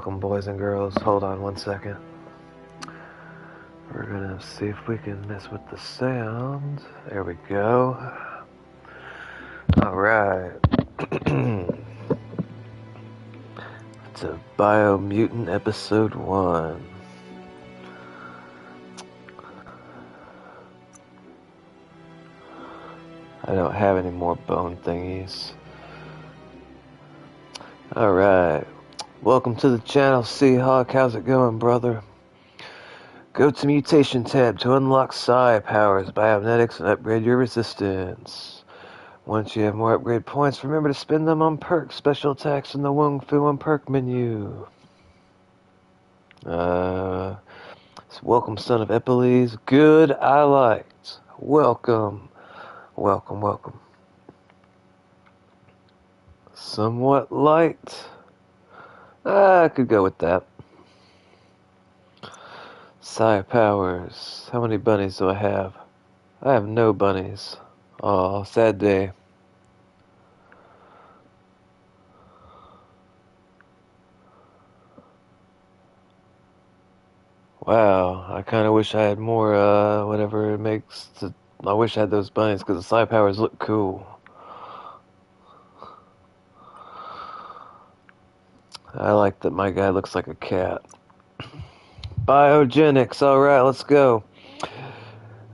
Welcome, boys and girls. Hold on one second. We're gonna see if we can mess with the sound. There we go. Alright. It's a Biomutant episode 1. I don't have any more bone thingies. Alright. Welcome to the channel, Seahawk. How's it going, brother? Go to Mutation tab to unlock Psi powers, Biomunetics, and upgrade your resistance. Once you have more upgrade points, remember to spend them on perks, special attacks in the Wung Fu and perk menu. Welcome, son of Epiles. Good, I liked. Welcome. Welcome, welcome. Somewhat light. I could go with that. Psi powers. How many bunnies do I have? I have no bunnies. Oh, sad day. Wow, I kind of wish I had more, whatever it makes to... I wish I had those bunnies, because the Psi powers look cool. I like that my guy looks like a cat. Biogenics, alright, let's go.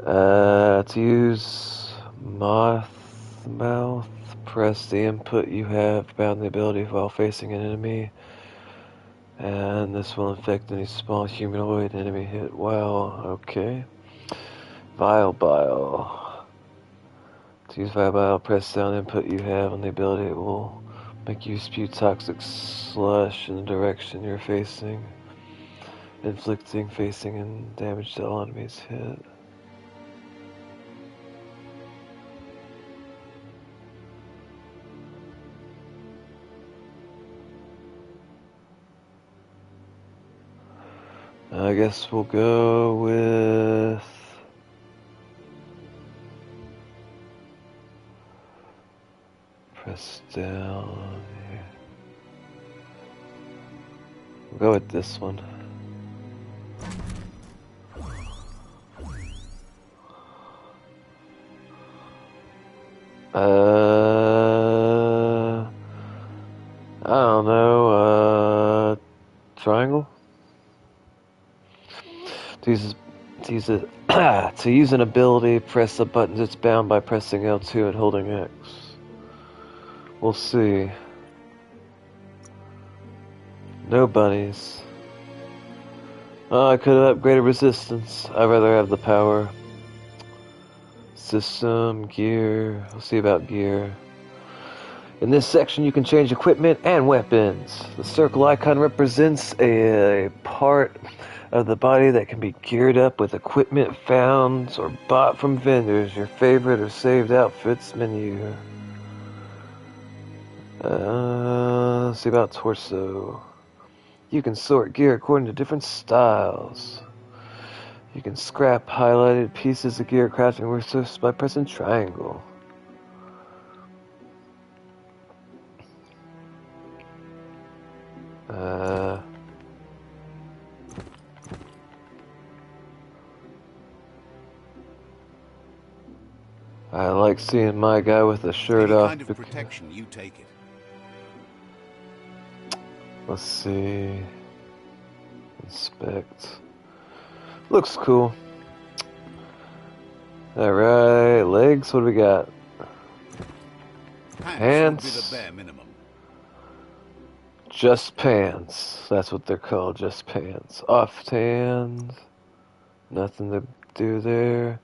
To use Mouth, press the input you have bound the ability while facing an enemy. And this will infect any small humanoid enemy hit. Wow, okay. Bile. To use Bile, press down input you have on the ability. It will make you spew toxic slush in the direction you're facing, inflicting facing and damage to all enemies hit. I guess we'll go with press down here. We'll go with this one. I don't know, triangle? To use an ability, press a button that's bound by pressing L2 and holding X. We'll see. No bunnies. Oh, I could have upgraded resistance. I'd rather have the power. System, gear. We'll see about gear. In this section, you can change equipment and weapons. The circle icon represents a part of the body that can be geared up with equipment found or bought from vendors. Your favorite or saved outfits menu. Let's see about torso. You can sort gear according to different styles. You can scrap highlighted pieces of gear crafting resources by pressing triangle. I like seeing my guy with the shirt off. Any kind of protection, you take it. Let's see. Inspect. Looks cool. Alright, legs, what do we got? Pants would be the bare minimum. Just pants. That's what they're called, just pants. Off hand. Nothing to do there.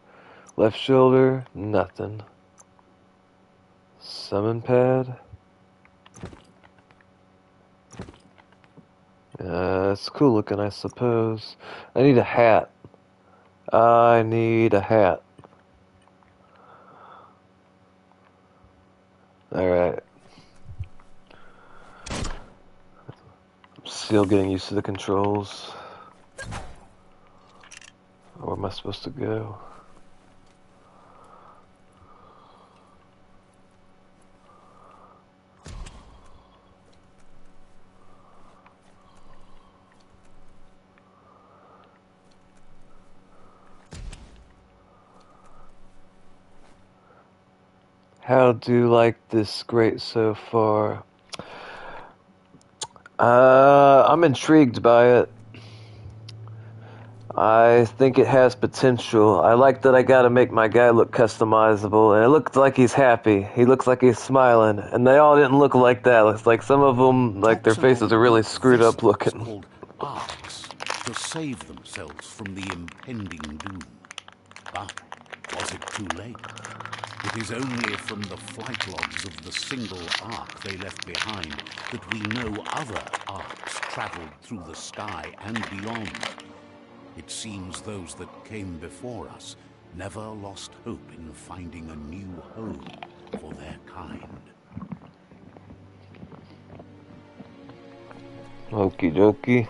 Left shoulder, nothing. Summon pad. It's cool looking, I suppose. I need a hat. I need a hat. Alright. I'm still getting used to the controls. Where am I supposed to go? how do you like this great so far? I'm intrigued by it. I think it has potential. I like that I gotta make my guy look customizable, and it looks like he's happy. He looks like he's smiling, and they all didn't look like that. It's like some of them, like their faces are really screwed up looking. Called arcs to save themselves from the impending doom. But was it too late? It is only from the flight logs of the single arc they left behind that we know other arcs traveled through the sky and beyond. It seems those that came before us never lost hope in finding a new home for their kind. Okie dokie.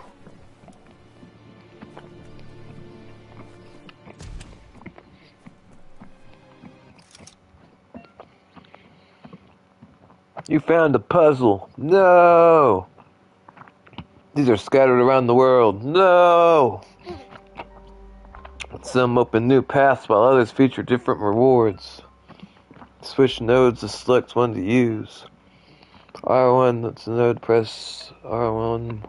You found a puzzle. No! These are scattered around the world. No! Some open new paths while others feature different rewards. Switch nodes to select one to use. R1, that's a node, press R1.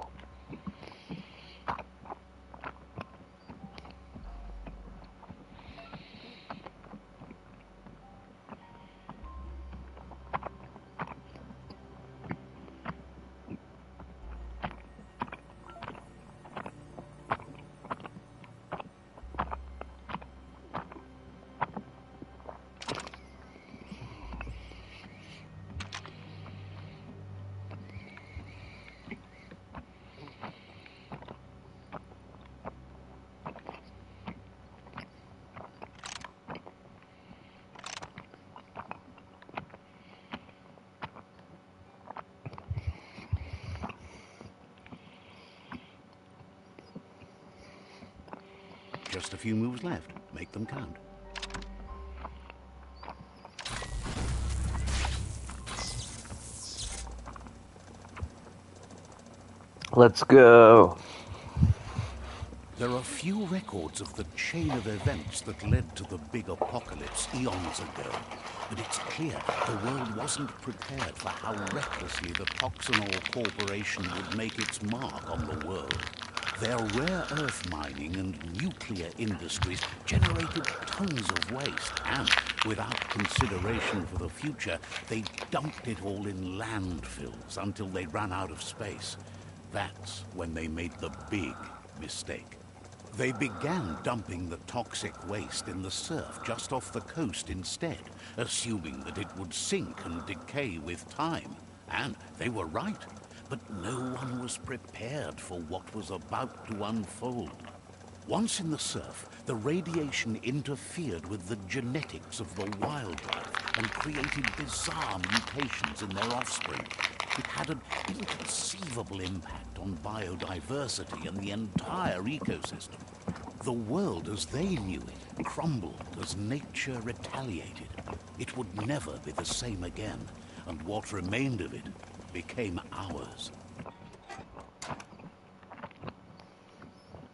Just a few moves left. Make them count. Let's go. There are few records of the chain of events that led to the big apocalypse eons ago. But it's clear the world wasn't prepared for how recklessly the Toxanol Corporation would make its mark on the world. Their rare earth mining and nuclear industries generated tons of waste, and without consideration for the future, they dumped it all in landfills until they ran out of space. That's when they made the big mistake. They began dumping the toxic waste in the surf just off the coast instead, assuming that it would sink and decay with time. And they were right. But no one was prepared for what was about to unfold. Once in the surf, the radiation interfered with the genetics of the wildlife and created bizarre mutations in their offspring. It had an inconceivable impact on biodiversity and the entire ecosystem. The world as they knew it crumbled as nature retaliated. It would never be the same again, and what remained of it became ours.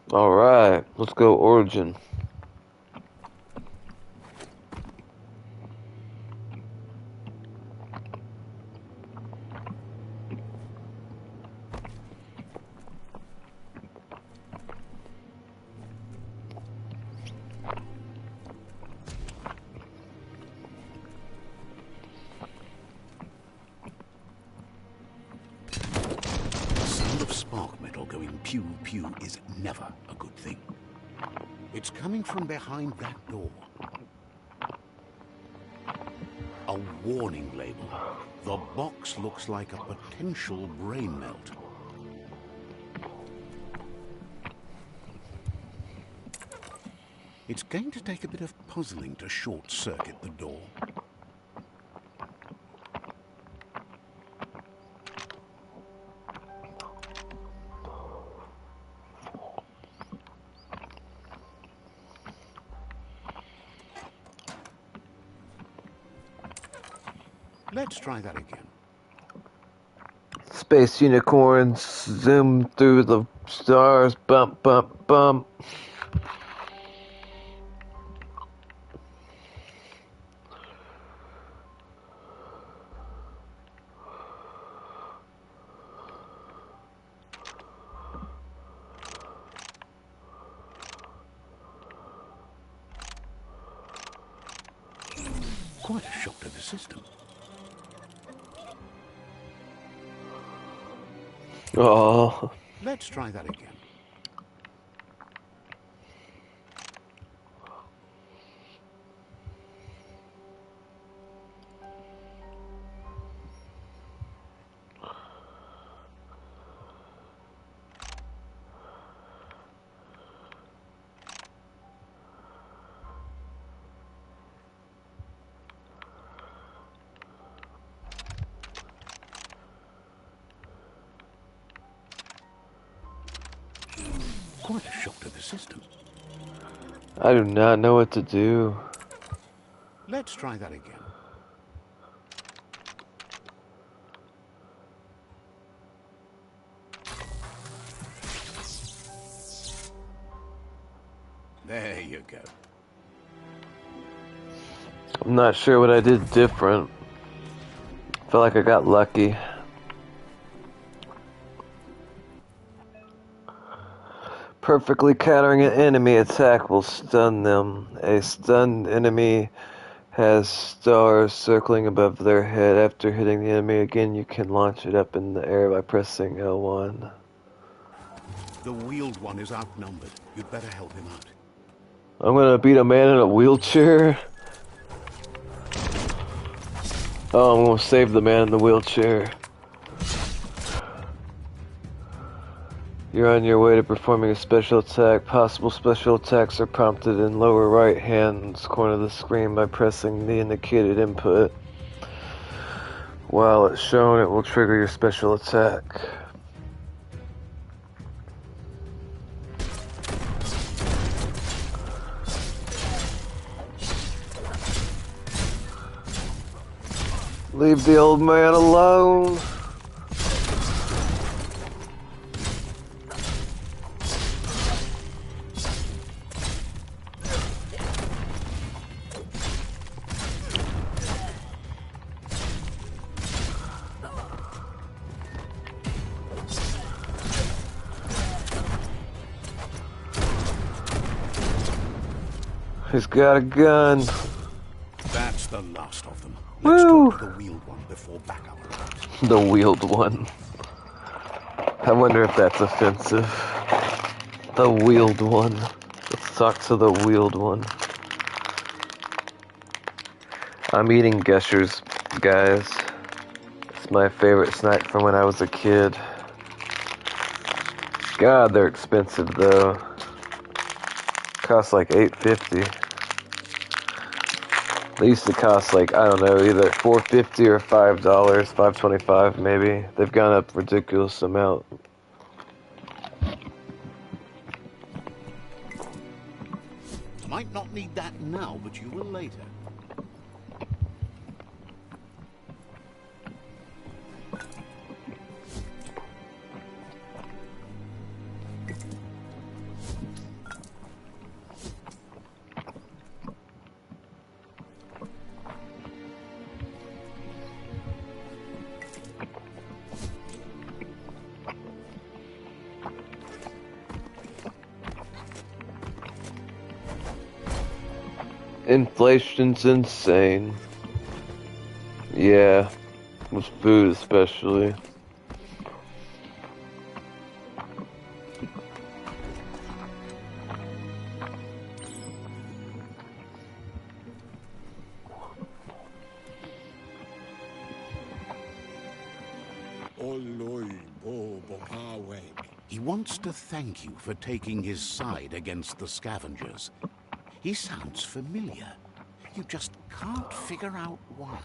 Alright, let's go Origin. Pew is never a good thing. It's coming from behind that door. A warning label. The box looks like a potential brain melt. It's going to take a bit of puzzling to short-circuit the door. Let's try that again. Space unicorns zoom through the stars, bump, bump, bump. Quite a shock to the system. Oh. Let's try that again. Quite a shock to the system. I do not know what to do. Let's try that again. There you go. I'm not sure what I did different. Felt like I got lucky. Perfectly countering an enemy attack will stun them. A stunned enemy has stars circling above their head. After hitting the enemy again, you can launch it up in the air by pressing L1. The wheeled one is outnumbered. You'd better help him out. I'm gonna beat a man in a wheelchair. Oh, I'm gonna save the man in the wheelchair. You're on your way to performing a special attack. Possible special attacks are prompted in lower right hand corner of the screen by pressing the indicated input. While it's shown, it will trigger your special attack. Leave the old man alone. He's got a gun. That's the last of them. Woo! Let's talk to the wheeled one before backup arrives. The wheeled one. I wonder if that's offensive. The wheeled one. Let's talk to the wheeled one. I'm eating Gushers, guys. It's my favorite snack from when I was a kid. God, they're expensive though. Cost like $8.50. They used to cost like, I don't know, either $4.50 or $5, $5.25 maybe. They've gone up a ridiculous amount. Might not need that now, but you will later. Inflation's insane. Yeah, with food especially. He wants to thank you for taking his side against the scavengers. He sounds familiar. You just can't figure out why.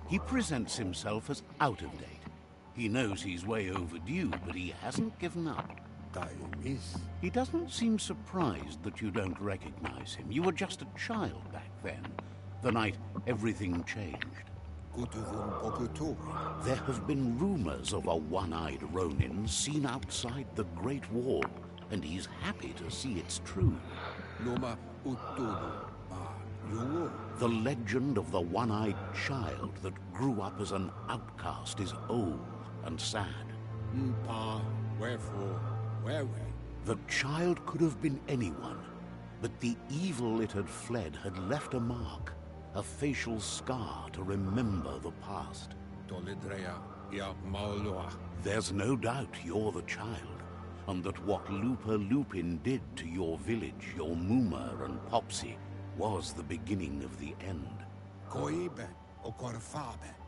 He presents himself as out of date. He knows he's way overdue, but he hasn't given up. He doesn't seem surprised that you don't recognize him. You were just a child back then, the night everything changed. There have been rumors of a one-eyed Ronin seen outside the Great Wall, and he's happy to see it's true. The legend of the one-eyed child that grew up as an outcast is old and sad. The child could have been anyone, but the evil it had fled had left a mark a facial scar to remember the past. There's no doubt you're the child, and that what Lupa Lupin did to your village, your Muma and Popsy, was the beginning of the end.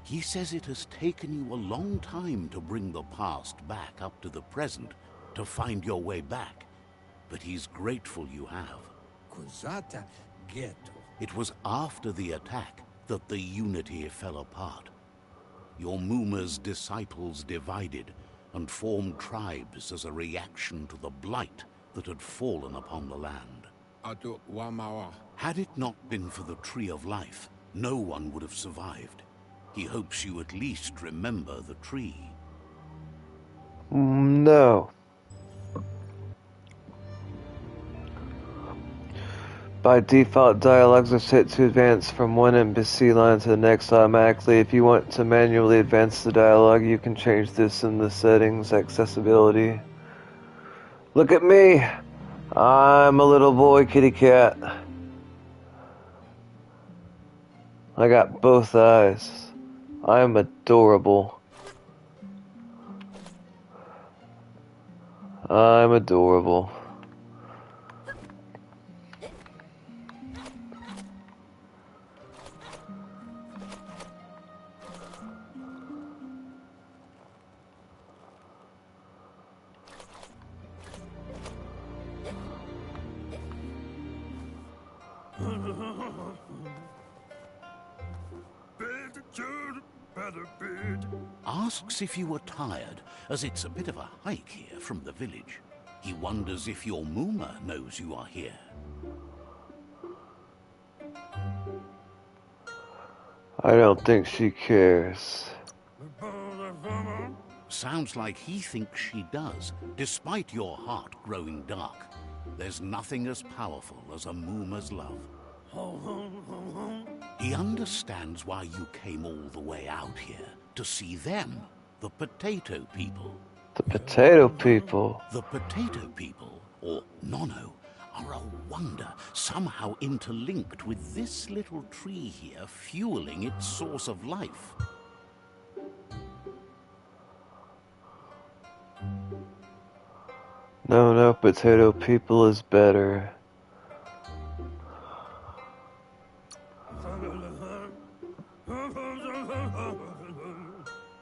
He says it has taken you a long time to bring the past back up to the present, to find your way back, but he's grateful you have. It was after the attack that the unity fell apart. Your Muma's disciples divided and formed tribes as a reaction to the blight that had fallen upon the land. Had it not been for the Tree of Life, no one would have survived. He hopes you at least remember the tree. No. By default, dialogues are set to advance from one NPC line to the next automatically. If you want to manually advance the dialogue, you can change this in the settings, accessibility. Look at me! I'm a little boy kitty cat. I got both eyes. I'm adorable. I'm adorable. Asks if you were tired, as it's a bit of a hike here from the village. He wonders if your Muma knows you are here. I don't think she cares. Sounds like he thinks she does, despite your heart growing dark. There's nothing as powerful as a Muma's love. He understands why you came all the way out here, to see them, the potato people. The potato people. The potato people, or Nono, are a wonder, somehow interlinked with this little tree here, fueling its source of life. No, potato people is better.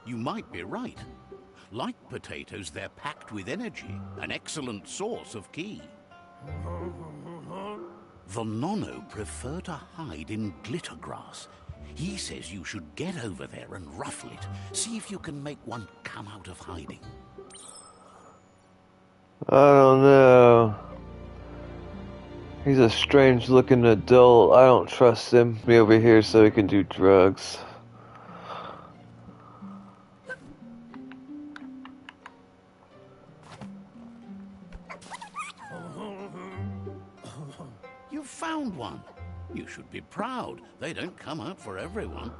You might be right. Like potatoes, they're packed with energy, an excellent source of ki. The Nono prefer to hide in glitter grass. He says you should get over there and ruffle it. See if you can make one come out of hiding. I don't know. He's a strange-looking adult. I don't trust him. Be over here so he can do drugs. You found one. You should be proud. They don't come out for everyone.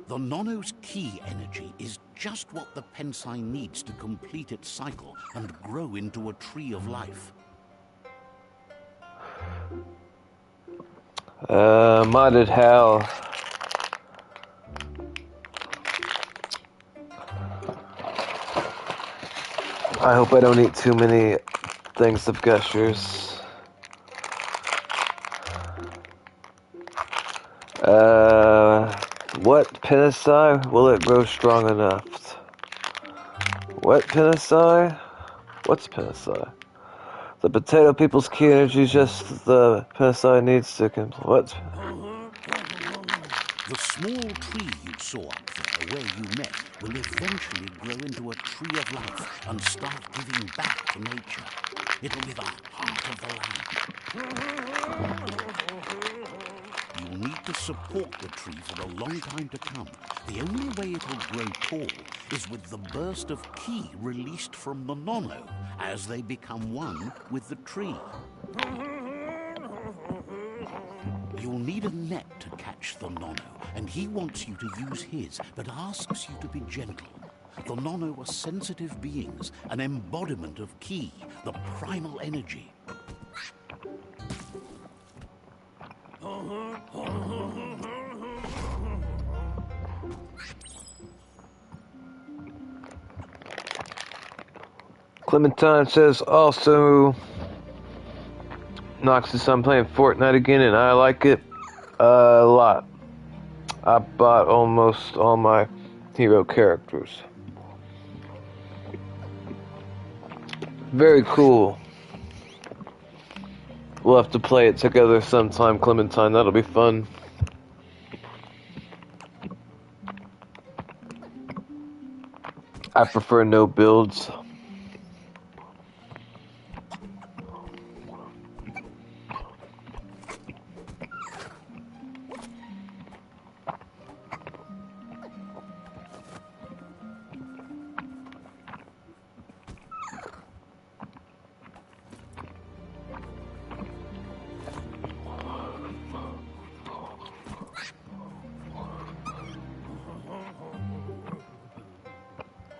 The Nono's ki energy is just what the Pensai needs to complete its cycle and grow into a tree of life. Modded how? I hope I don't eat too many things of gushers. What Pensai? Will it grow strong enough? What Pensai? What's Pensai? The potato people's ki energy is just the Pensai needs to complete. What? The small tree you saw up there where you met will eventually grow into a tree of life and start giving back to nature. It'll be the heart of the land. You'll need to support the tree for a long time to come. The only way it'll grow tall is with the burst of ki released from the Nono as they become one with the tree. You'll need a net to catch the Nono, and he wants you to use his, but asks you to be gentle. The Nono are sensitive beings, an embodiment of ki, the primal energy. Clementine says also, Noxus, I'm playing Fortnite again and I like it a lot. I bought almost all my hero characters. Very cool. We'll have to play it together sometime, Clementine. That'll be fun. I prefer no builds.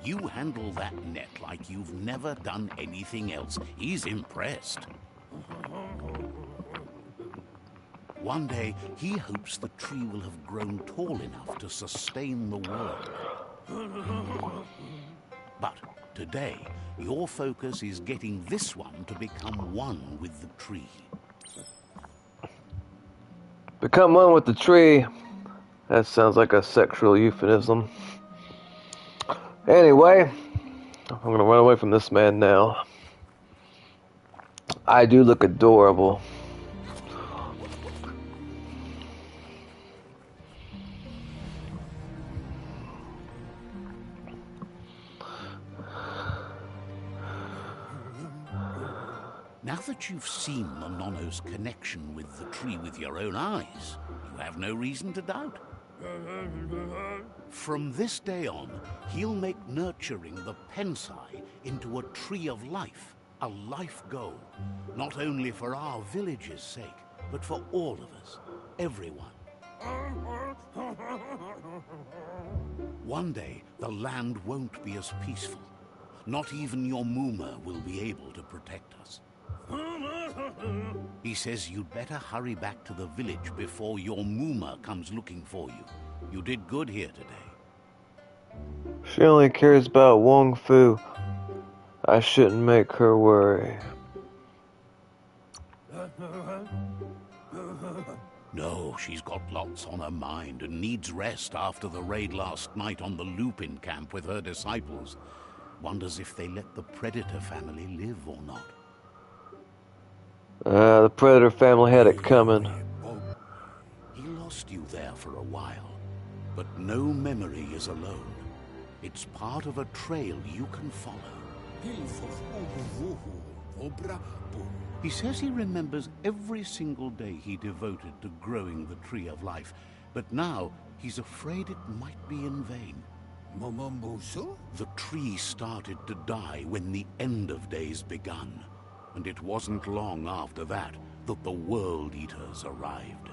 You handle that net like you've never done anything else. He's impressed. One day, he hopes the tree will have grown tall enough to sustain the world. But today, your focus is getting this one to become one with the tree. Become one with the tree. That sounds like a sexual euphemism. Anyway, I'm gonna run away from this man now. I do look adorable. Now that you've seen the Nono's connection with the tree with your own eyes, you have no reason to doubt. From this day on, he'll make nurturing the Pensai into a tree of life, a life goal, not only for our village's sake, but for all of us, everyone. One day, the land won't be as peaceful. Not even your Muma will be able to protect us. He says you'd better hurry back to the village before your Muma comes looking for you. You did good here today. She only cares about Wong Fu. I shouldn't make her worry. No, she's got lots on her mind and needs rest after the raid last night on the Lupin camp with her disciples. Wonders if they let the Predator family live or not. The Predator family had it coming. He lost you there for a while, but no memory is alone. It's part of a trail you can follow. He says he remembers every single day he devoted to growing the Tree of Life, but now he's afraid it might be in vain. The tree started to die when the end of days begun, and it wasn't long after that that the World Eaters arrived.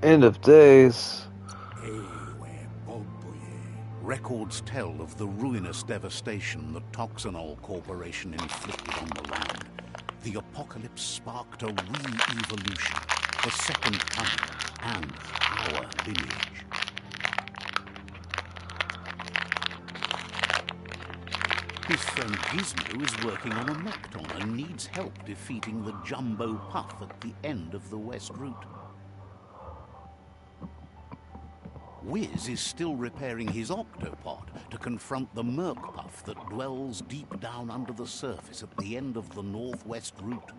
End of days. Records tell of the ruinous devastation the Toxanol Corporation inflicted on the land. The apocalypse sparked a re-evolution, the second coming, and our lineage. His friend Gizmo is working on a Mecton and needs help defeating the Jumbo Puff at the end of the West Route. Wiz is still repairing his octopod to confront the Merc Puff that dwells deep down under the surface at the end of the Northwest Route.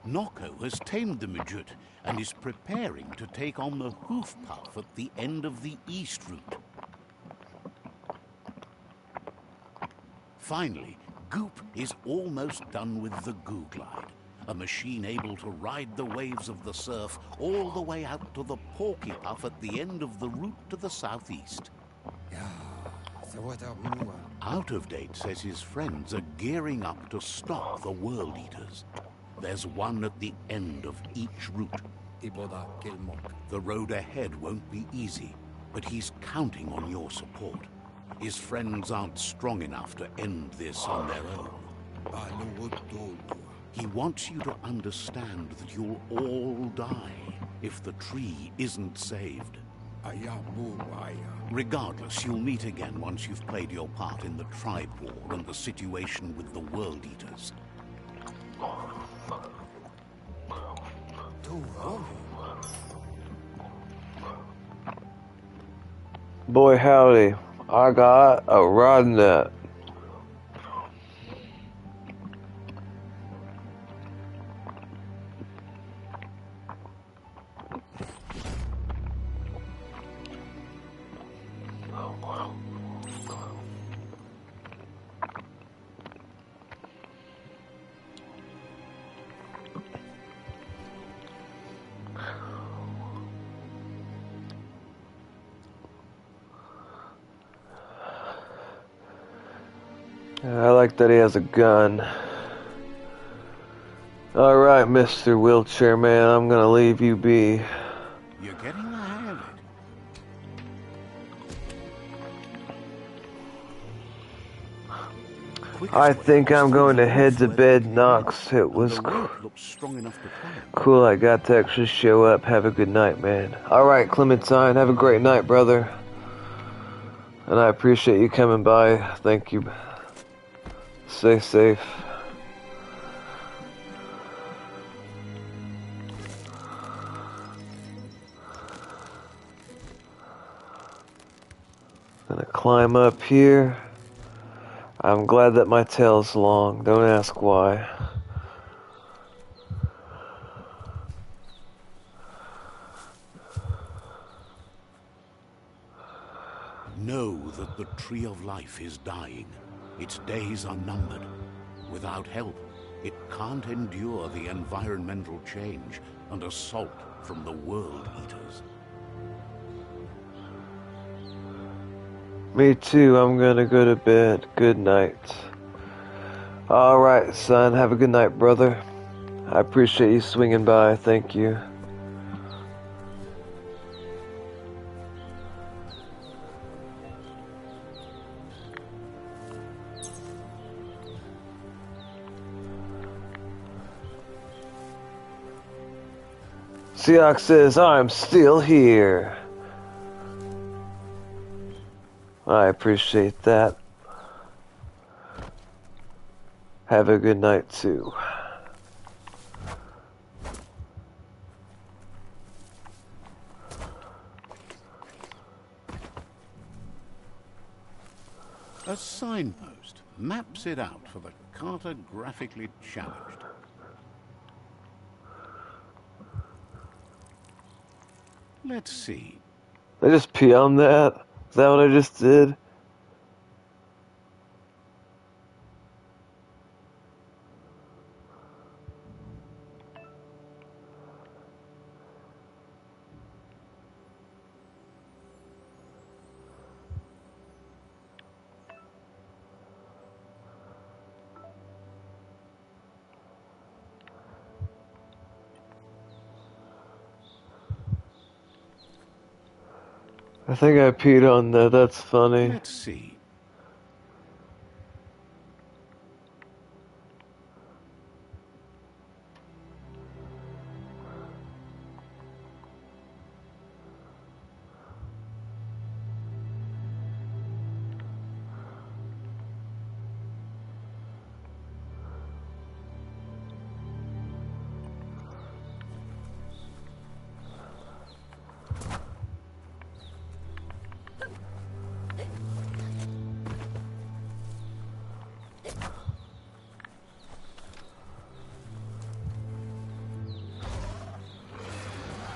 Noko has tamed the midget and is preparing to take on the Hoof Puff at the end of the East Route. Finally, Goop is almost done with the Goo Glide, a machine able to ride the waves of the surf all the way out to the Porky Puff at the end of the route to the southeast. Out of Date says his friends are gearing up to stop the World Eaters. There's one at the end of each route. The road ahead won't be easy, but he's counting on your support. His friends aren't strong enough to end this on their own. He wants you to understand that you'll all die if the tree isn't saved. Regardless, you'll meet again once you've played your part in the tribe war and the situation with the World Eaters. Boy howdy, I got a rod net. I like that he has a gun. Alright, Mr. Wheelchair Man, I'm gonna leave you be. You're getting the hang of it. I think I'm going to head to bed, Knox. It was cool I got to actually show up. Have a good night, man. Alright, Clementine, have a great night, brother. And I appreciate you coming by. Thank you. Stay safe. Gonna climb up here. I'm glad that my tail's long. Don't ask why. Know that the Tree of Life is dying. Its days are numbered. Without help, it can't endure the environmental change and assault from the World Eaters. Me too, I'm gonna go to bed. Good night. Alright, son, have a good night, brother. I appreciate you swinging by, thank you. Seok says, I'm still here. I appreciate that. Have a good night, too. A signpost maps it out for the cartographically challenged. Let's see. I just pee on that? Is that what I just did? I think I peed on that, that's funny. Let's see.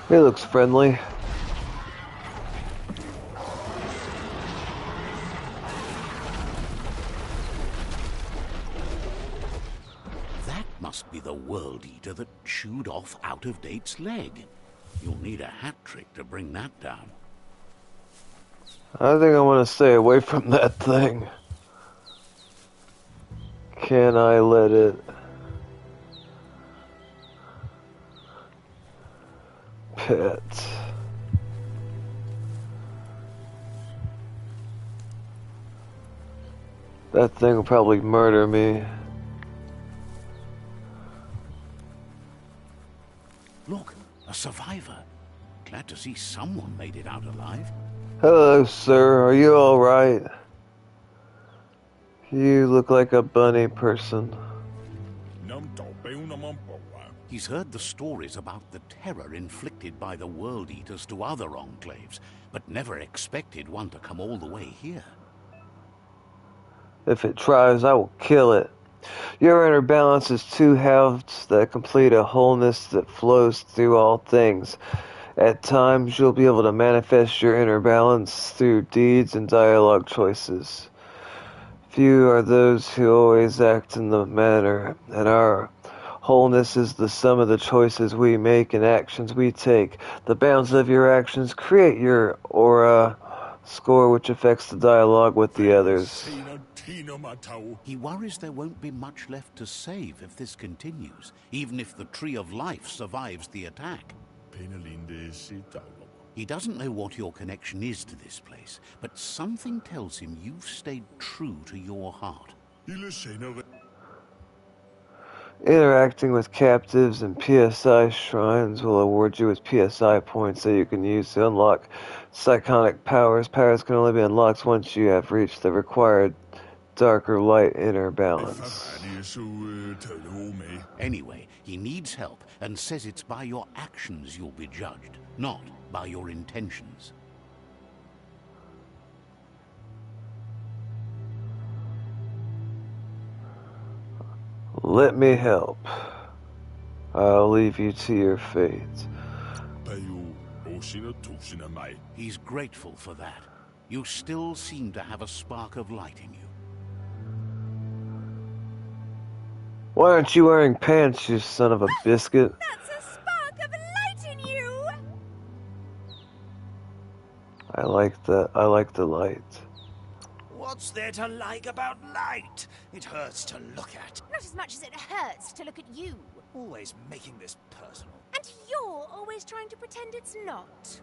He looks friendly. That must be the World Eater that chewed off Out-of-Date's leg. You'll need a hat trick to bring that down. I think I want to stay away from that thing. Can I let it? Pet. That thing will probably murder me. A survivor. Glad to see someone made it out alive. Hello, sir. Are you alright? You look like a bunny person. He's heard the stories about the terror inflicted by the World Eaters to other enclaves, but never expected one to come all the way here. If it tries, I will kill it. Your inner balance is two halves that complete a wholeness that flows through all things. At times, you'll be able to manifest your inner balance through deeds and dialogue choices. Few are those who always act in the manner, and our wholeness is the sum of the choices we make and actions we take. The balance of your actions create your aura score, which affects the dialogue with the others. He worries there won't be much left to save if this continues, even if the Tree of Life survives the attack. He doesn't know what your connection is to this place, but something tells him you've stayed true to your heart. Interacting with captives and PSI shrines will award you with PSI points that you can use to unlock psionic powers. Powers can only be unlocked once you have reached the required darker light inner balance. Anyway, he needs help and says it's by your actions you'll be judged, not by your intentions. Let me help. I'll leave you to your fate. He's grateful for that. You still seem to have a spark of light in you. Why aren't you wearing pants, you son of a biscuit? That's a spark of light in you! I like the light. What's there to like about light? It hurts to look at. Not as much as it hurts to look at you. Always making this personal. And you're always trying to pretend it's not.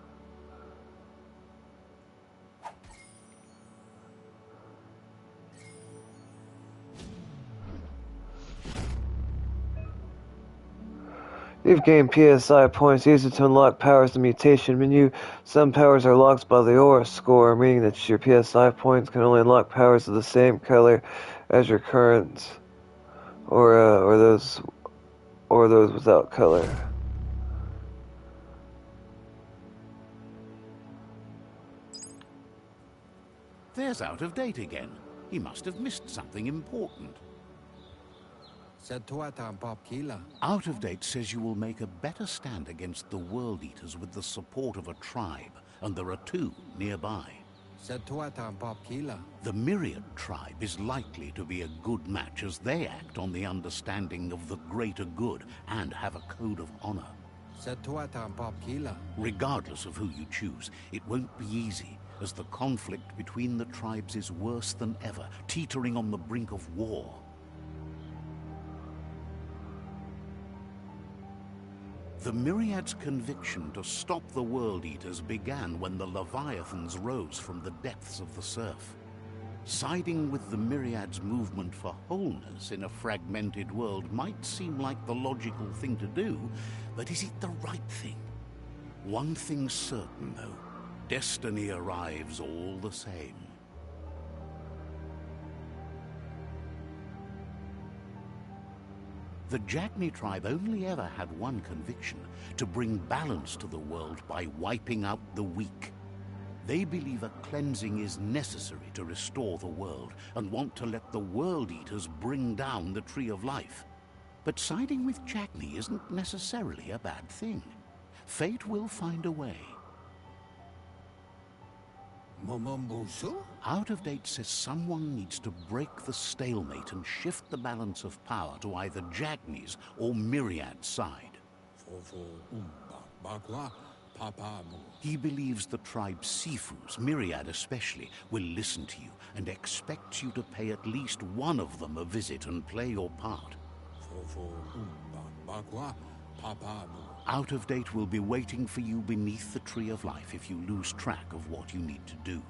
You've gained PSI points. Use it to unlock powers in the mutation menu. Some powers are locked by the aura score, meaning that your PSI points can only unlock powers of the same color as your current, or those without color. There's Out of Date again. He must have missed something important. Out of Date says you will make a better stand against the World Eaters with the support of a tribe, and there are two nearby. The Myriad tribe is likely to be a good match, as they act on the understanding of the greater good and have a code of honor. Regardless of who you choose, it won't be easy, as the conflict between the tribes is worse than ever, teetering on the brink of war. The Myriad's conviction to stop the World Eaters began when the Leviathans rose from the depths of the surf. Siding with the Myriad's movement for wholeness in a fragmented world might seem like the logical thing to do, but is it the right thing? One thing's certain, though. Destiny arrives all the same. The Jagni tribe only ever had one conviction: to bring balance to the world by wiping out the weak. They believe a cleansing is necessary to restore the world, and want to let the World Eaters bring down the Tree of Life. But siding with Jagni isn't necessarily a bad thing. Fate will find a way. Out of Date says someone needs to break the stalemate and shift the balance of power to either Jagni's or Myriad's side. He believes the tribe's Sifus, Myriad especially, will listen to you and expects you to pay at least one of them a visit and play your part. Out of Date will be waiting for you beneath the Tree of Life if you lose track of what you need to do.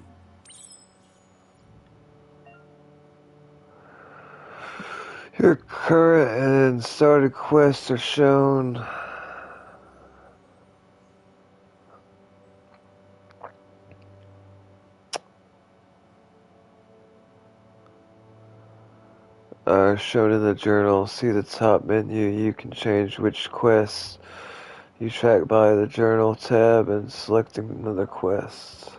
Your current and started quests are shown. are shown in the journal. See the top menu. You can change which quests you track by the journal tab and selecting another quest.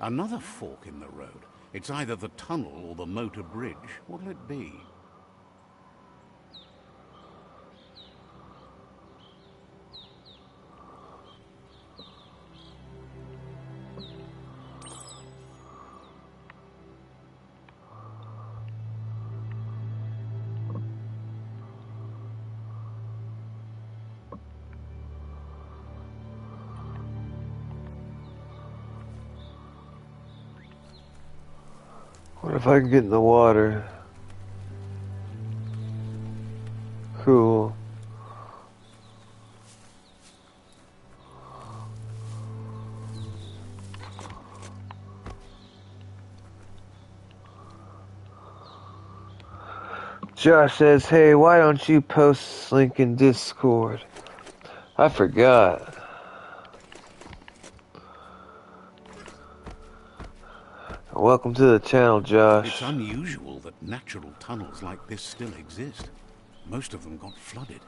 Another fork in the road. It's either the tunnel or the motor bridge. What'll it be? What if I can get in the water? Cool. Josh says, hey, why don't you post this link in Discord? I forgot. Welcome to the channel, Josh. It's unusual that natural tunnels like this still exist. Most of them got flooded.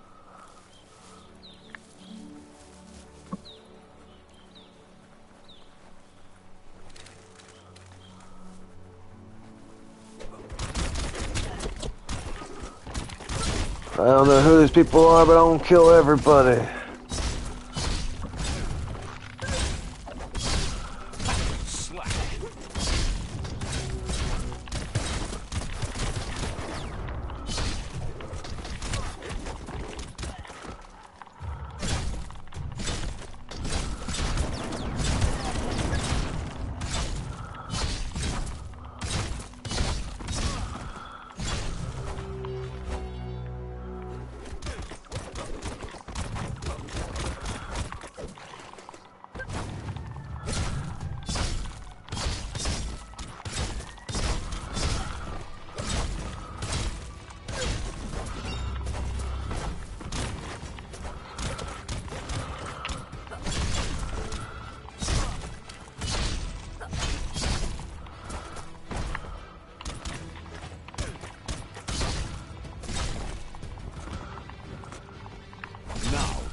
I don't know who these people are, but I'm gonna kill everybody.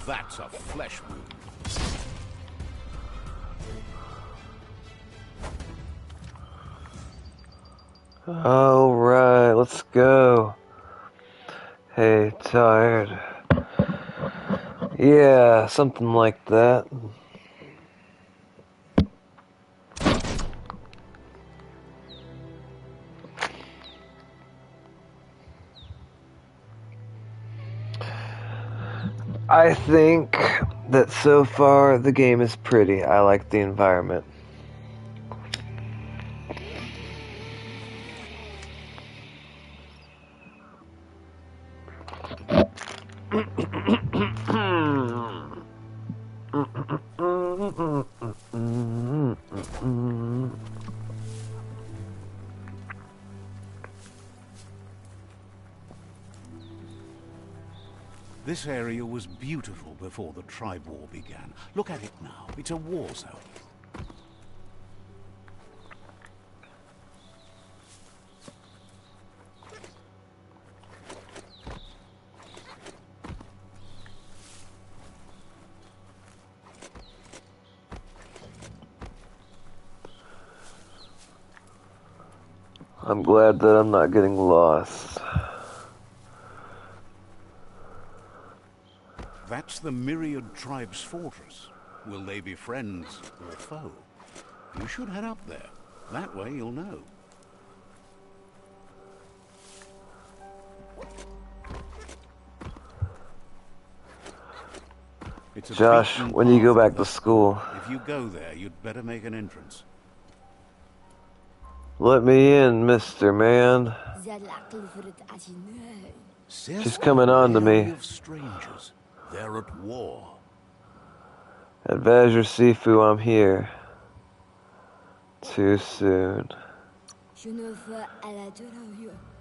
That's a flesh wound. Alright, let's go. Hey, tired. Yeah, something like that. I think that so far the game is pretty. I like the environment. This area was beautiful before the tribe war began. Look at it now. It's a war zone. I'm glad that I'm not getting lost. That's the Myriad Tribe's fortress. Will they be friends or foe? You should head up there. That way you'll know. It's a Josh, beaten when do you go path back to school? If you go there, you'd better make an entrance. Let me in, Mr. Man. She's coming on to me. Of strangers. They're at war. Advisor Sifu, I'm here. Too soon.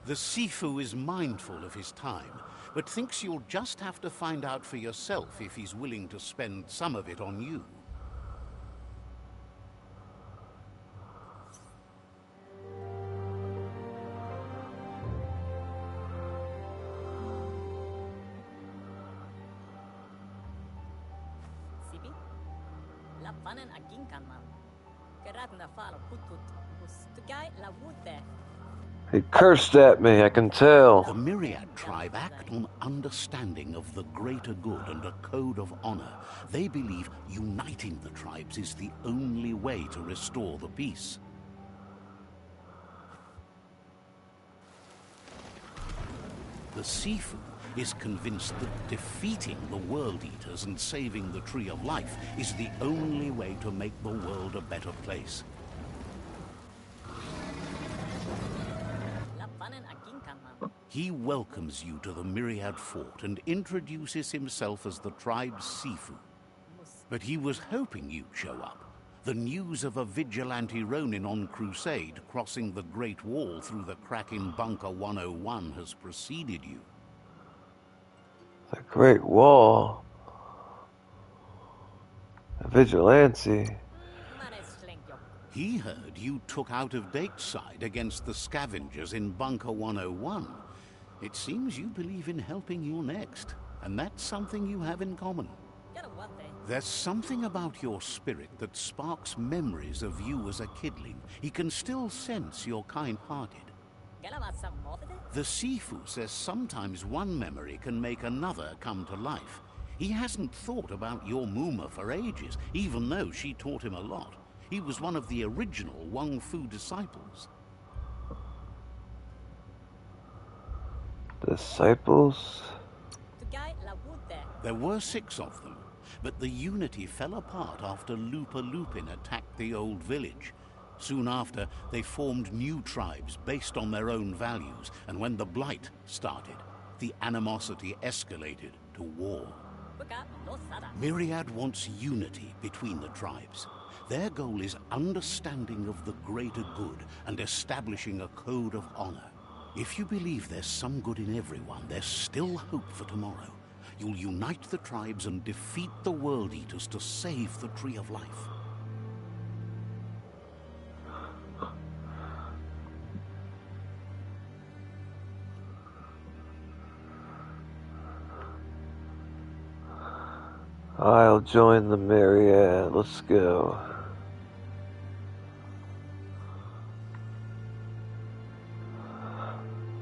The Sifu is mindful of his time, but thinks you'll just have to find out for yourself if he's willing to spend some of it on you. He cursed at me, I can tell. The Myriad tribe act on understanding of the greater good and a code of honor. They believe uniting the tribes is the only way to restore the peace. The Sifu is convinced that defeating the World Eaters and saving the Tree of Life is the only way to make the world a better place. He welcomes you to the Myriad Fort and introduces himself as the tribe's Sifu. But he was hoping you'd show up. The news of a vigilante Ronin on crusade crossing the Great Wall through the crack in Bunker 101 has preceded you. The Great Wall. A vigilante. He heard you took out-of-date side against the scavengers in Bunker 101. It seems you believe in helping your next, and that's something you have in common. There's something about your spirit that sparks memories of you as a kidling. He can still sense you're kind-hearted. The Sifu says sometimes one memory can make another come to life. He hasn't thought about your Muma for ages, even though she taught him a lot. He was one of the original Wang Fu disciples. Disciples? There were 6 of them, but the unity fell apart after Lupa Lupin attacked the old village. Soon after, they formed new tribes based on their own values, and when the Blight started, the animosity escalated to war. Myriad wants unity between the tribes. Their goal is understanding of the greater good and establishing a code of honor. If you believe there's some good in everyone, there's still hope for tomorrow. You'll unite the tribes and defeat the World Eaters to save the Tree of Life. I'll join the myriad. Let's go.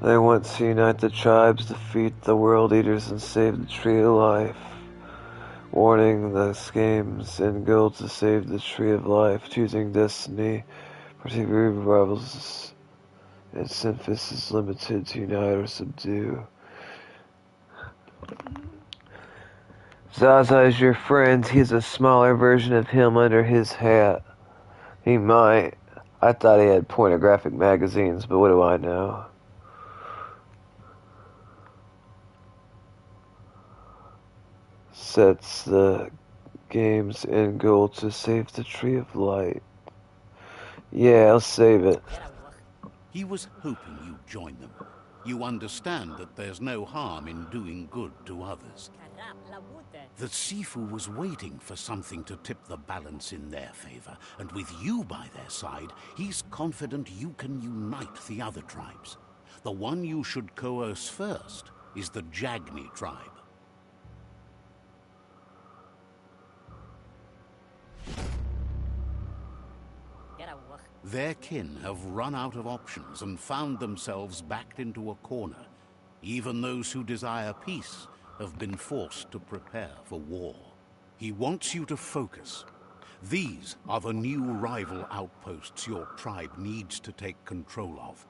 They want to unite the tribes, defeat the world eaters, and save the tree of life. Warning, this game's end goal to save the tree of life, choosing destiny, particularly rivals. Its emphasis is limited to unite or subdue. Zaza is your friend. He's a smaller version of him under his hat. He might. I thought he had pornographic magazines, but what do I know? Sets the game's end goal to save the tree of light. Yeah, I'll save it. He was hoping you'd join them. You understand that there's no harm in doing good to others. The Sifu was waiting for something to tip the balance in their favor, and with you by their side, he's confident you can unite the other tribes. The one you should coerce first is the Jagni tribe. Their kin have run out of options and found themselves backed into a corner. Even those who desire peace have been forced to prepare for war. He wants you to focus. These are the new rival outposts your tribe needs to take control of.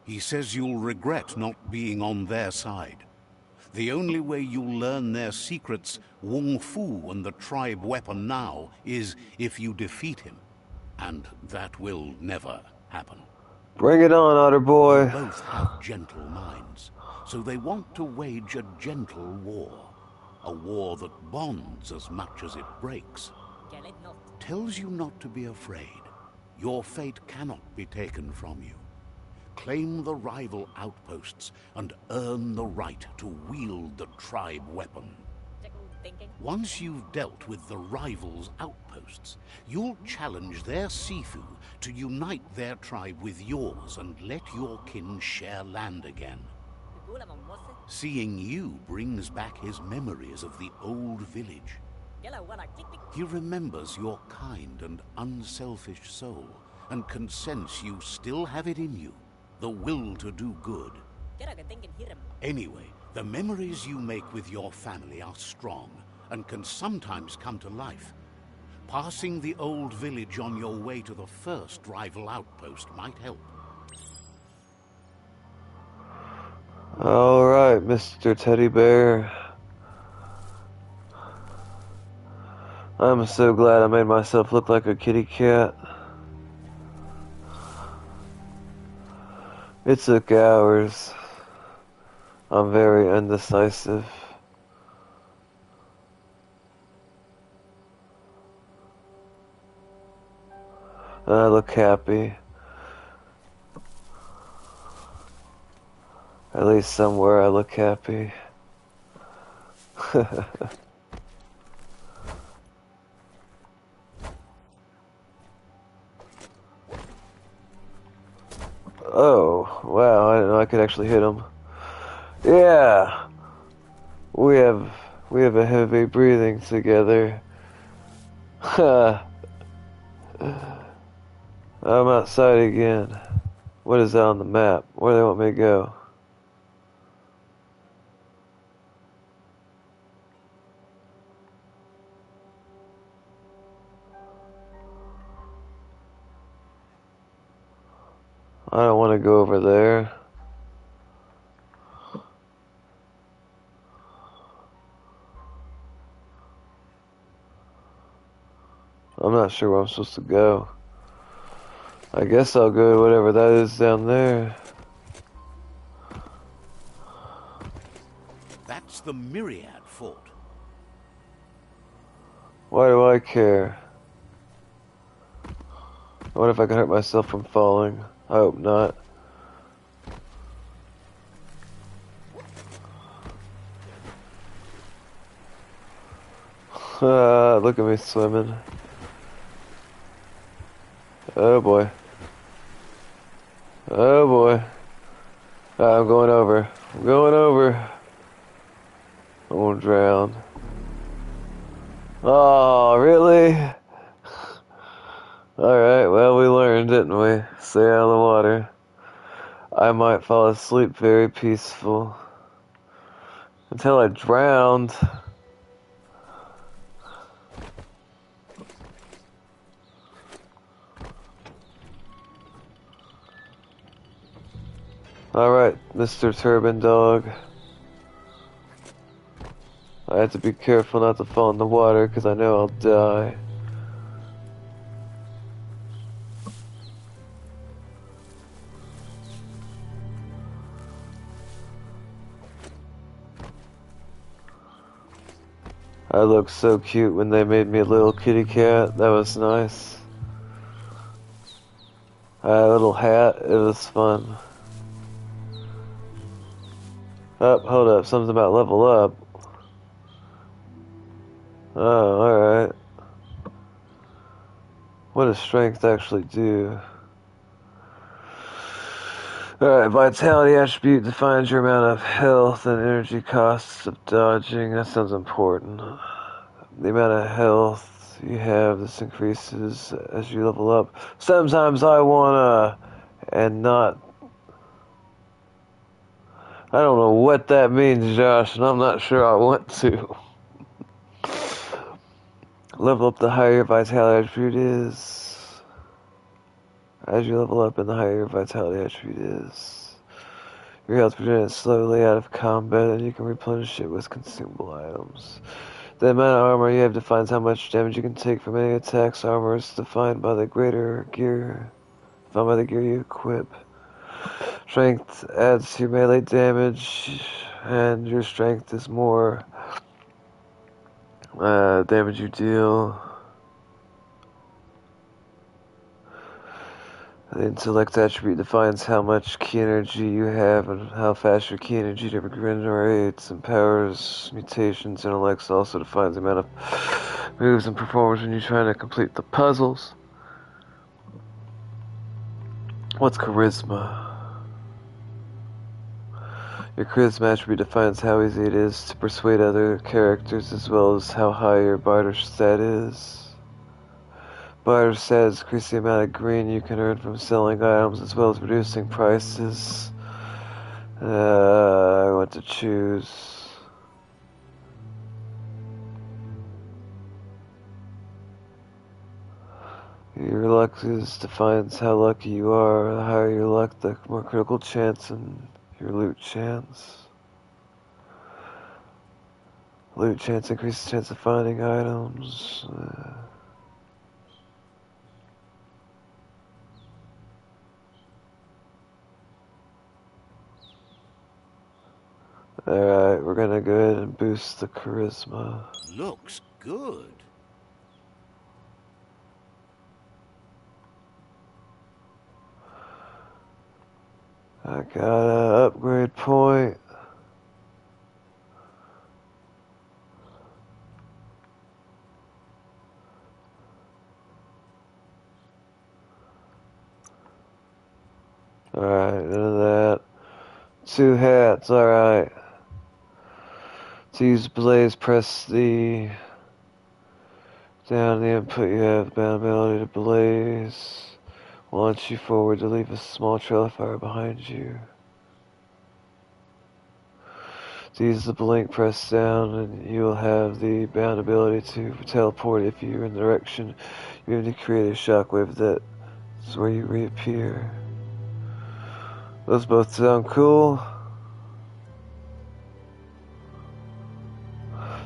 He says you'll regret not being on their side. The only way you'll learn their secrets, Wung Fu and the tribe weapon now, is if you defeat him. And that will never happen. Bring it on, Otter Boy. They both have gentle minds, so they want to wage a gentle war. A war that bonds as much as it breaks. Tells you not to be afraid. Your fate cannot be taken from you. Claim the rival outposts and earn the right to wield the tribe weapon. Once you've dealt with the rivals' outposts, you'll challenge their Sifu to unite their tribe with yours and let your kin share land again. Seeing you brings back his memories of the old village. He remembers your kind and unselfish soul and can sense you still have it in you. The will to do good. Anyway, the memories you make with your family are strong and can sometimes come to life. Passing the old village on your way to the first rival outpost might help. All right, Mr. Teddy Bear. I'm so glad I made myself look like a kitty cat. It took hours. I'm very indecisive. And I look happy. At least somewhere I look happy. Oh, wow, I didn't know I could actually hit him. Yeah. We have a heavy breathing together. I'm outside again. What is that on the map? Where do they want me to go? I don't want to go over there. I'm not sure where I'm supposed to go. I guess I'll go to whatever that is down there. That's the Myriad Fort. Why do I care? What if I can hurt myself from falling? I hope not. Look at me swimming. Oh boy. Oh boy. I'm going over. I'm going over. I won't drown. Oh, really? Alright, well, we learned, didn't we? Stay out of the water. I might fall asleep very peaceful. Until I drowned. Alright, Mr. Turban Dog. I have to be careful not to fall in the water, because I know I'll die. I looked so cute when they made me a little kitty cat. That was nice. I had a little hat. It was fun. Oh, hold up. Something about level up. Oh, alright. What does strength actually do? Alright, vitality attribute defines your amount of health and energy costs of dodging. That sounds important. The amount of health you have, this increases as you level up. Sometimes I wanna, and not. I don't know what that means, Josh, and I'm not sure I want to. Level up, the higher your vitality attribute is. As you level up, and the higher your vitality attribute is. Your health regenerates slowly out of combat, and you can replenish it with consumable items. The amount of armor you have defines how much damage you can take from any attacks. Armor is defined by the gear you equip. Strength adds to your melee damage, and your strength is more damage you deal. The intellect attribute defines how much ki energy you have and how fast your ki energy regenerates. Empowers mutations. Intellect also defines the amount of moves and performance when you're trying to complete the puzzles. What's charisma? Your charisma attribute defines how easy it is to persuade other characters, as well as how high your barter stat is. Barter stats increase the amount of green you can earn from selling items, as well as reducing prices. What to choose. Your luck defines how lucky you are. The higher your luck, the more critical chance and your loot chance. Loot chance increases the chance of finding items. Alright, we're gonna go ahead and boost the charisma. Looks good. I got an upgrade point. Alright, none of that. 2 hats, alright. To use blaze, press the down the input. You have the ability to blaze. Launch you forward to leave a small trail of fire behind you. To use the blink, press down, and you will have the bound ability to teleport if you're in the direction you have to create a shockwave that's where you reappear. Those both sound cool.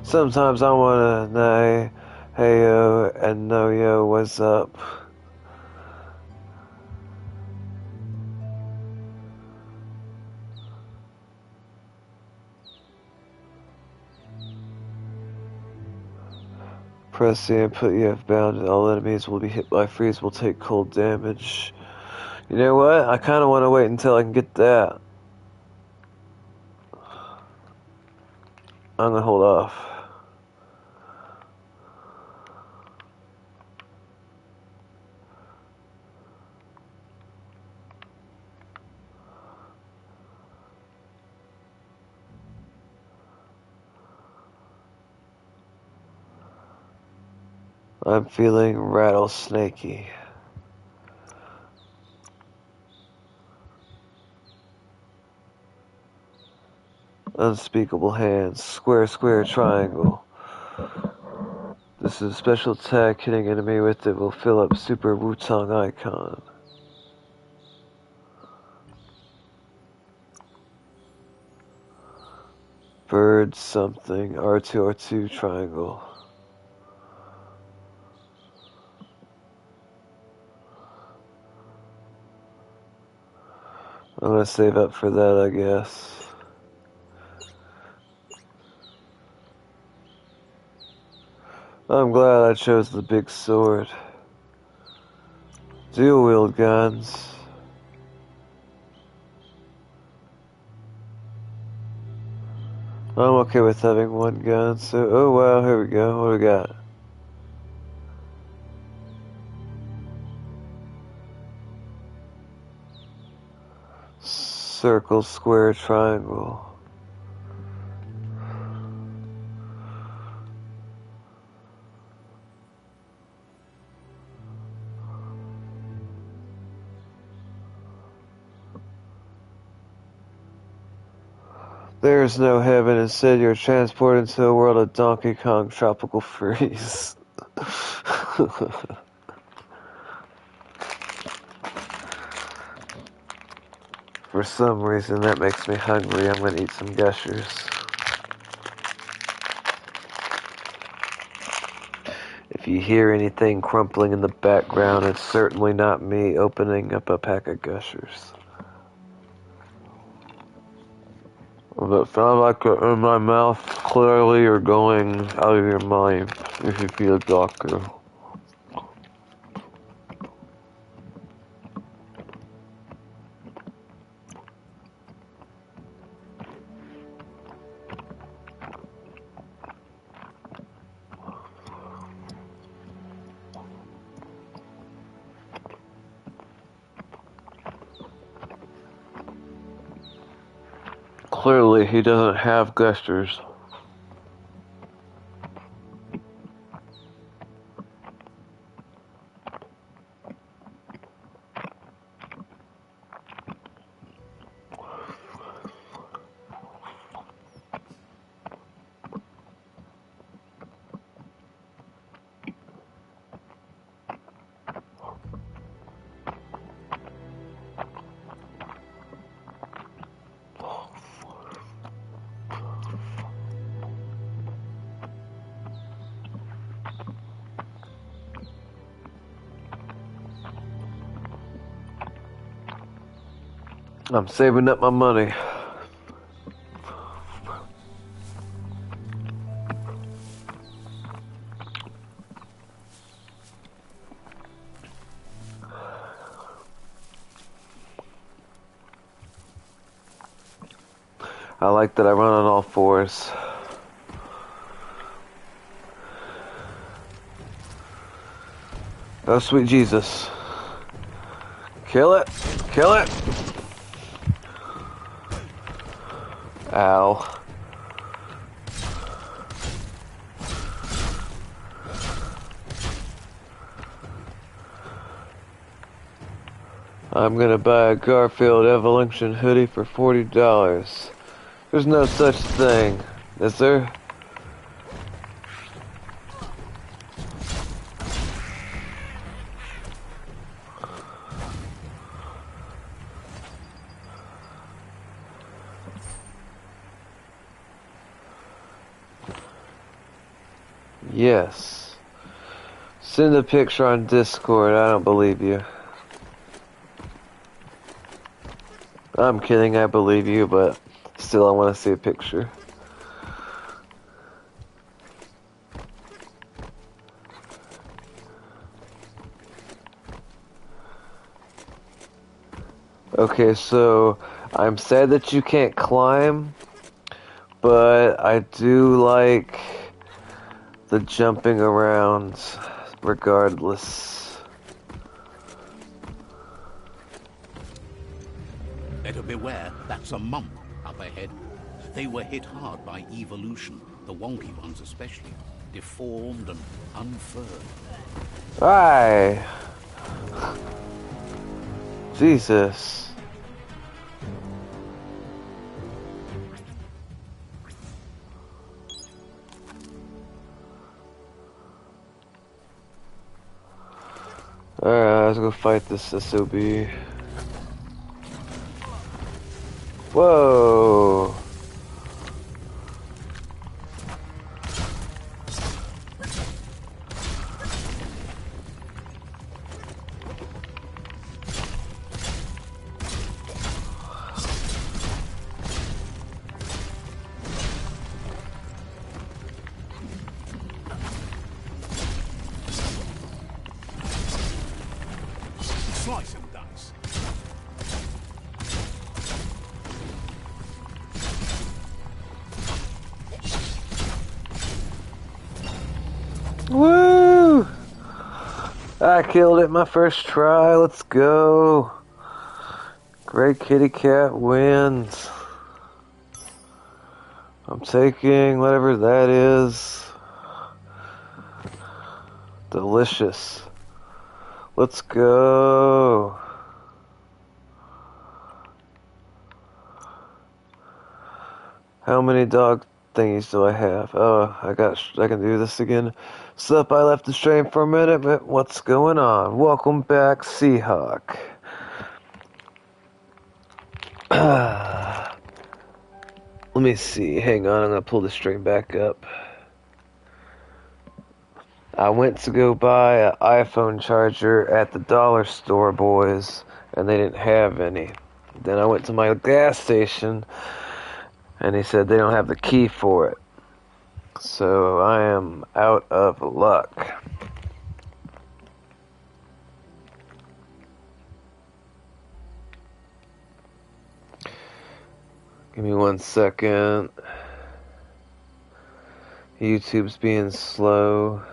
Sometimes I wanna know, hey yo, and no yo, what's up? Press the input you have bound. All enemies will be hit by freeze, will take cold damage. You know what? I kinda wanna wait until I can get that. I'm gonna hold off. I'm feeling rattlesnakey. Unspeakable hands. Square, square, triangle. This is a special tag. Hitting enemy with it will fill up super Wu-Tang icon. Bird something. R2, R2, triangle. I'm gonna save up for that, I guess. I'm glad I chose the big sword. Dual wield guns. I'm okay with having one gun, so oh wow, here we go. What do we got? Circle, square, triangle. There is no heaven, instead you're transported into a world of Donkey Kong tropical freeze. For some reason that makes me hungry. I'm gonna eat some gushers. If you hear anything crumpling in the background, it's certainly not me opening up a pack of gushers. That sound like it in my mouth. Clearly you're going out of your mind if you feel a doctor. Clearly he doesn't have gushers. I'm saving up my money. I like that I run on all fours. Oh, sweet Jesus. Kill it! Kill it! Ow. I'm gonna buy a Garfield Evolution hoodie for $40. There's no such thing, is there? Yes. Send a picture on Discord, I don't believe you. I'm kidding, I believe you, but still I want to see a picture. Okay, so I'm sad that you can't climb, but I do like the jumping around regardless. Better beware, that's a mump up ahead. They were hit hard by evolution, the wonky ones especially. deformed and unfurled. Aye. Jesus. Alright, let's go fight this SOB. Whoa! Slice and dice. Woo! I killed it my first try. Let's go. Great kitty cat wins. I'm taking whatever that is. Delicious. Let's go. How many dog thingies do I have? Oh, I can do this again. Sup, I left the stream for a minute, but what's going on? Welcome back, Seahawk. Let me see. Hang on, I'm gonna pull the stream back up. I went to go buy an iPhone charger at the dollar store, boys, and they didn't have any. Then I went to my gas station, and he said they don't have the key for it. So I am out of luck. Give me 1 second. YouTube's being slow.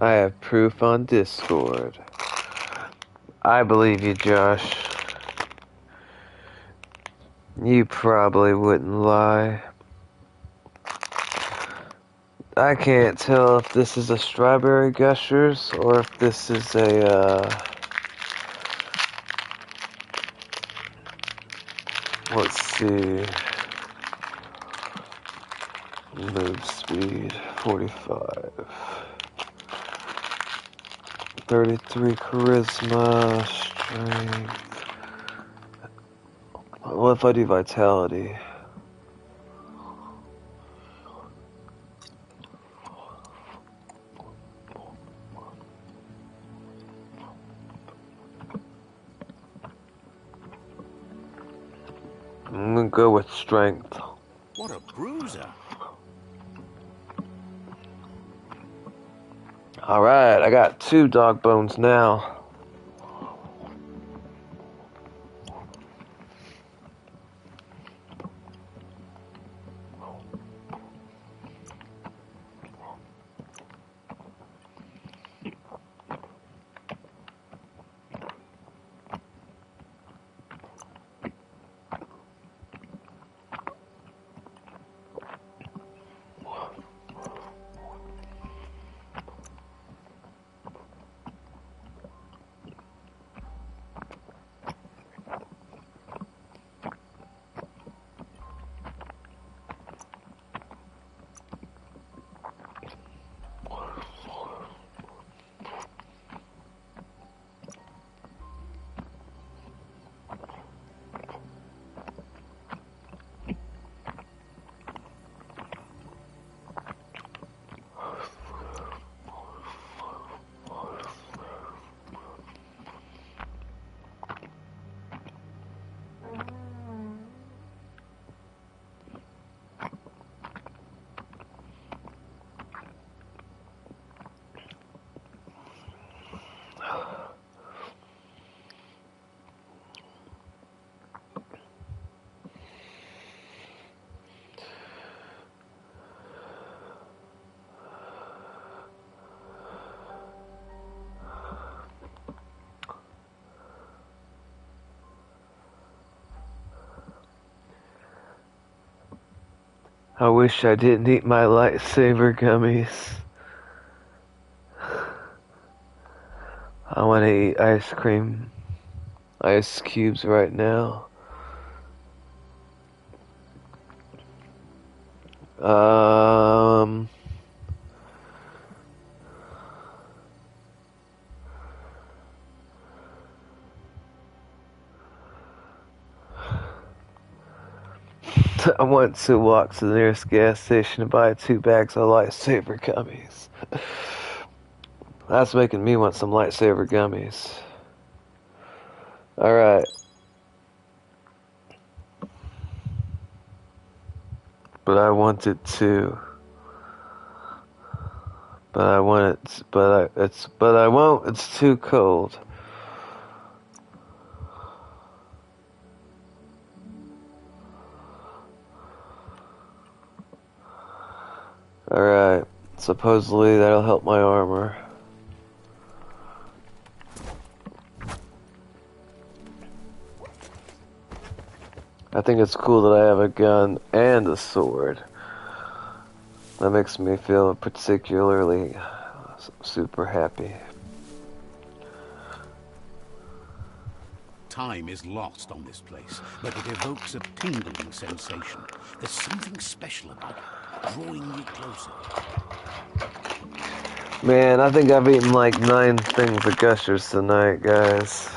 I have proof on Discord. I believe you, Josh. You probably wouldn't lie. I can't tell if this is a Strawberry Gushers or if this is a, let's see. Move speed, 45. 33 charisma, strength. What if I do vitality? I'm gonna go with strength. What a bruiser. Alright, I got 2 dog bones now. I wish I didn't eat my lightsaber gummies. I want to eat ice cream, ice cubes right now. I want to walk to the nearest gas station and buy 2 bags of lightsaber gummies. That's making me want some lightsaber gummies. Alright. But I want it too. But I want it, but I won't, it's too cold. Alright, supposedly that'll help my armor. I think it's cool that I have a gun and a sword. That makes me feel particularly super happy. Time is lost on this place, but it evokes a tingling sensation. There's something special about it, drawing you closer. Man, I think I've eaten like 9 things of Gushers tonight, guys.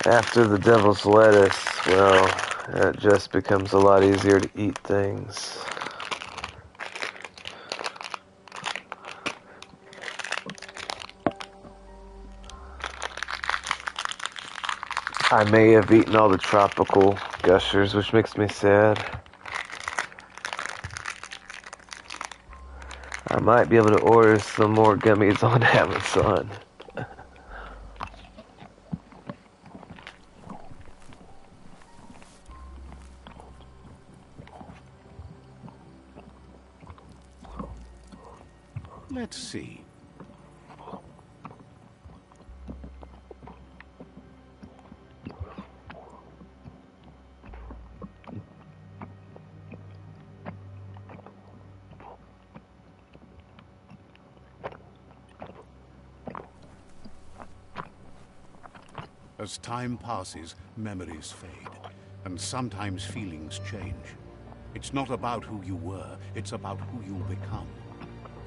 After the devil's lettuce, well, it just becomes a lot easier to eat things. I may have eaten all the tropical Gushers, which makes me sad. I might be able to order some more gummies on Amazon. Let's see. As time passes, memories fade, and sometimes feelings change. It's not about who you were, it's about who you'll become.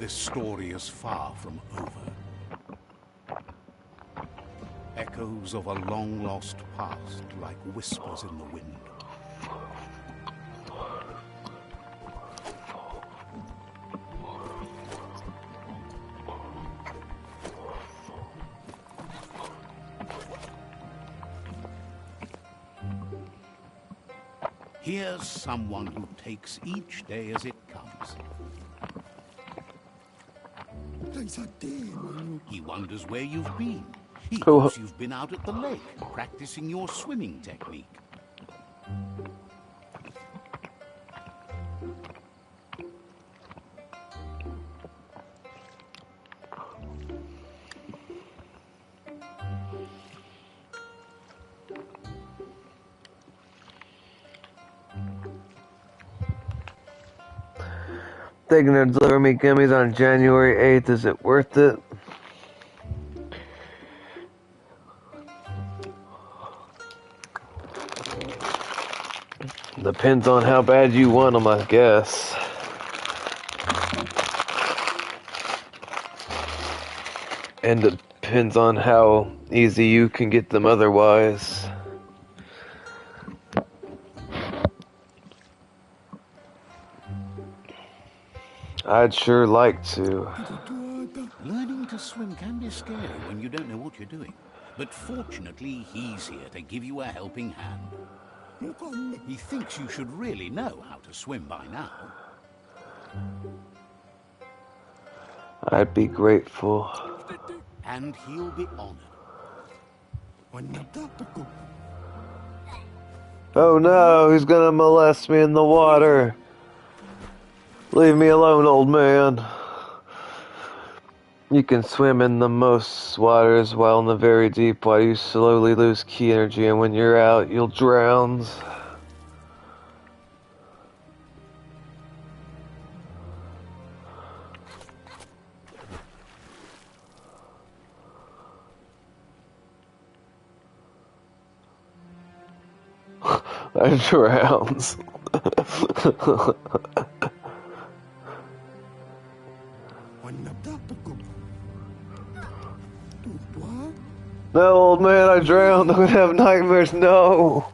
This story is far from over. Echoes of a long-lost past, like whispers in the wind. Here's someone who takes each day as it comes. He wonders where you've been. He hopes you've been out at the lake, practicing your swimming technique. They're gonna deliver me gummies on January 8th. Is it worth it? Depends on how bad you want them, I guess. And depends on how easy you can get them otherwise. I'd sure like to. Learning to swim can be scary when you don't know what you're doing. But fortunately, he's here to give you a helping hand. He thinks you should really know how to swim by now. I'd be grateful. And he'll be honored. Oh no, he's gonna molest me in the water. Leave me alone, old man. You can swim in the most waters while in the very deep water you slowly lose key energy, and when you're out, you'll drown. I drowns. No, old man, I drowned. I'm gonna have nightmares. No.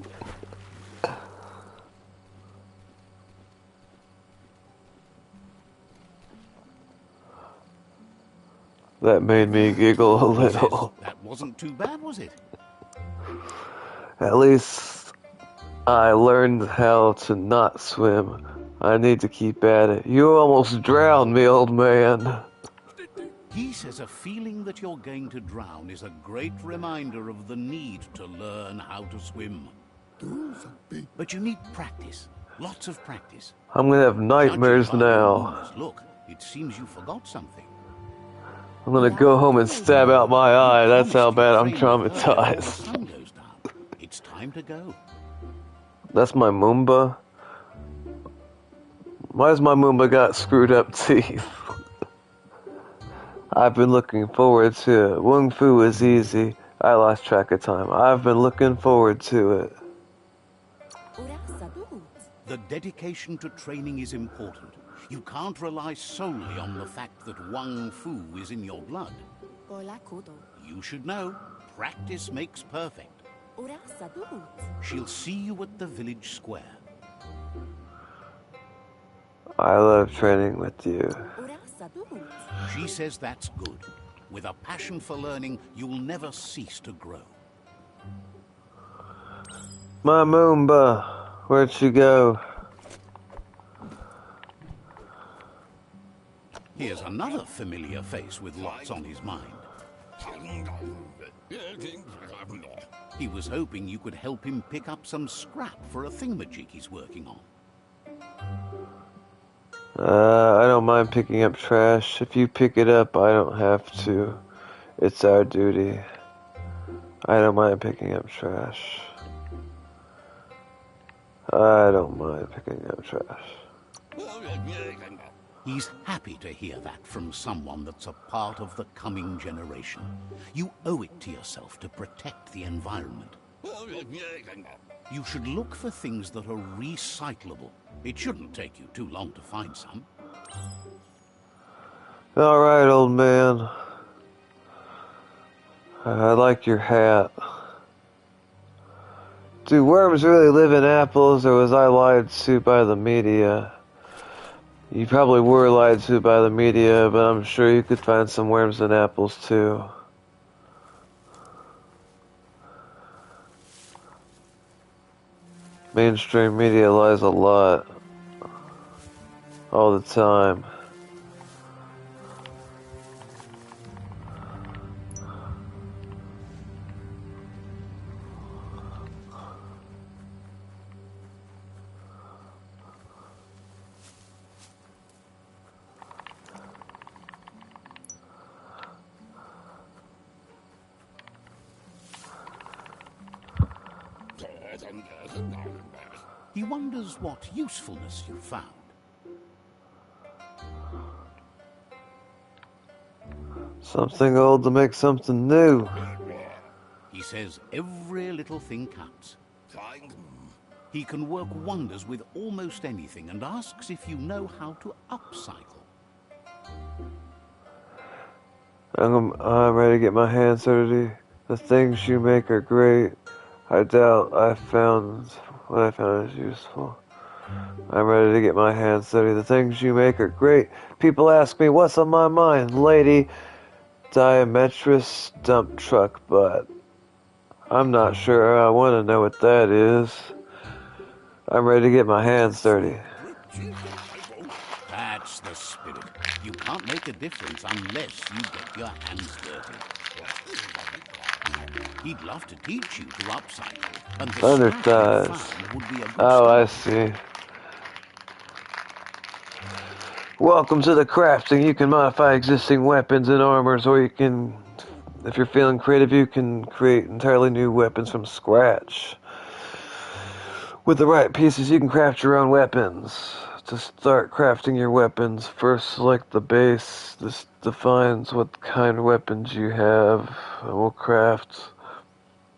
That made me giggle a little. That wasn't too bad, was it? At least I learned how to not swim. I need to keep at it. You almost drowned me, old man. He says a feeling that you're going to drown is a great reminder of the need to learn how to swim. But you need practice. Lots of practice. I'm gonna have nightmares Judging by your now. movements, look, it seems you forgot something. I'm gonna go home and stab out my eye. That's how bad I'm Before the traumatized. sun goes down. It's time to go. That's my Moomba. Why has my Moomba got screwed up teeth? I've been looking forward to it. Wung Fu is easy. I lost track of time. I've been looking forward to it. The dedication to training is important. You can't rely solely on the fact that Wang Fu is in your blood. You should know, practice makes perfect. She'll see you at the village square. I love training with you. She says that's good. With a passion for learning, you'll never cease to grow. My Moomba, where'd she go? Here's another familiar face with lots on his mind. He was hoping you could help him pick up some scrap for a thingamajig he's working on. I don't mind picking up trash. If you pick it up, I don't have to. It's our duty. I don't mind picking up trash. I don't mind picking up trash. He's happy to hear that from someone that's a part of the coming generation. You owe it to yourself to protect the environment. You should look for things that are recyclable. It shouldn't take you too long to find some. Alright, old man. I like your hat. Do worms really live in apples, or was I lied to by the media? You probably were lied to by the media, but I'm sure you could find some worms in apples too. Mainstream media lies a lot. All the time. He wonders what usefulness you've found. Something old to make something new. He says every little thing counts. He can work wonders with almost anything and asks if you know how to upcycle. I'm ready to get my hands dirty. The things you make are great. I doubt what I found is useful. I'm ready to get my hands dirty. The things you make are great. People ask me, what's on my mind? Lady, diametris dump truck butt. I'm not sure I want to know what that is. I'm ready to get my hands dirty. That's the spirit. You can't make a difference unless you get your hands dirty. He'd love to teach you to upcycle, and the Thunder scrap you thighs. found would be a good Oh, I start. see. Welcome to the crafting. You can modify existing weapons and armors, or you can, if you're feeling creative, you can create entirely new weapons from scratch. With the right pieces, you can craft your own weapons. To start crafting your weapons, first select the base. This defines what kind of weapons you have. We'll craft.